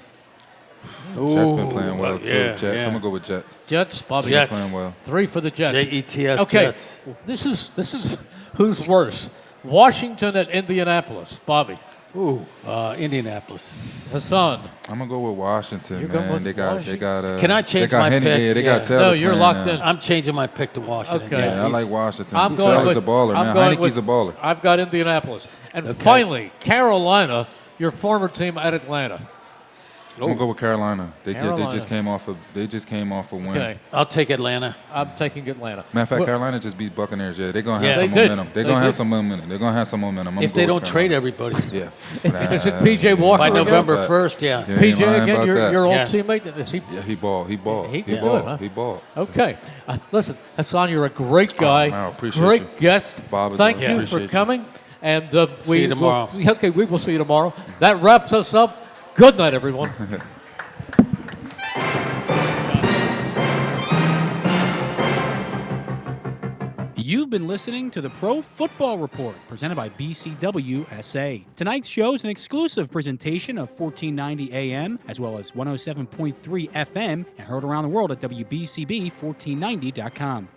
Jets been playing well too. Yeah, Jets. yeah. I'm gonna go with Jets. Jets. Bobby. Jets. Playing well. 3 for the Jets. Jets. Okay. Jets. This is who's worse. Washington at Indianapolis. Bobby. Indianapolis. Haason. I'm gonna go with Washington, You're going man. with They got. Can I change they got my Henny, pick? Yeah, they got Taylor. No, you're playing locked now. in. I'm changing my pick to Washington. Okay. Yeah, I like Washington. I'm going Taylor's with a baller, man. Heineke's a baller. I've got Indianapolis. And finally, Carolina, your former team at Atlanta. I'm gonna go with Carolina. They Carolina. just came off a win. Okay. I'll take Atlanta. I'm taking Atlanta. Matter of fact, Carolina just beat Buccaneers. Yeah, they're gonna have Yeah, some they did. momentum. They're They gonna have did. some momentum. They're gonna have some momentum. I'm If gonna they go don't with trade Carolina. everybody. Yeah. Is it P.J. Walker By again? November that. 1st, yeah. Yeah, PJ lying again, about that. your old Yeah. teammate. Is he? Yeah, he balled. He He could do balled. it, huh? He balled. Okay. Listen, Haason, you're a great guy. I appreciate great you. guest. Bob, Thank I you for appreciate you. coming. And See you tomorrow. We will see you tomorrow. That wraps us up. Good night, everyone. You've been listening to the Pro Football Report, presented by BCWSA. Tonight's show is an exclusive presentation of 1490 AM, as well as 107.3 FM, and heard around the world at WBCB1490.com.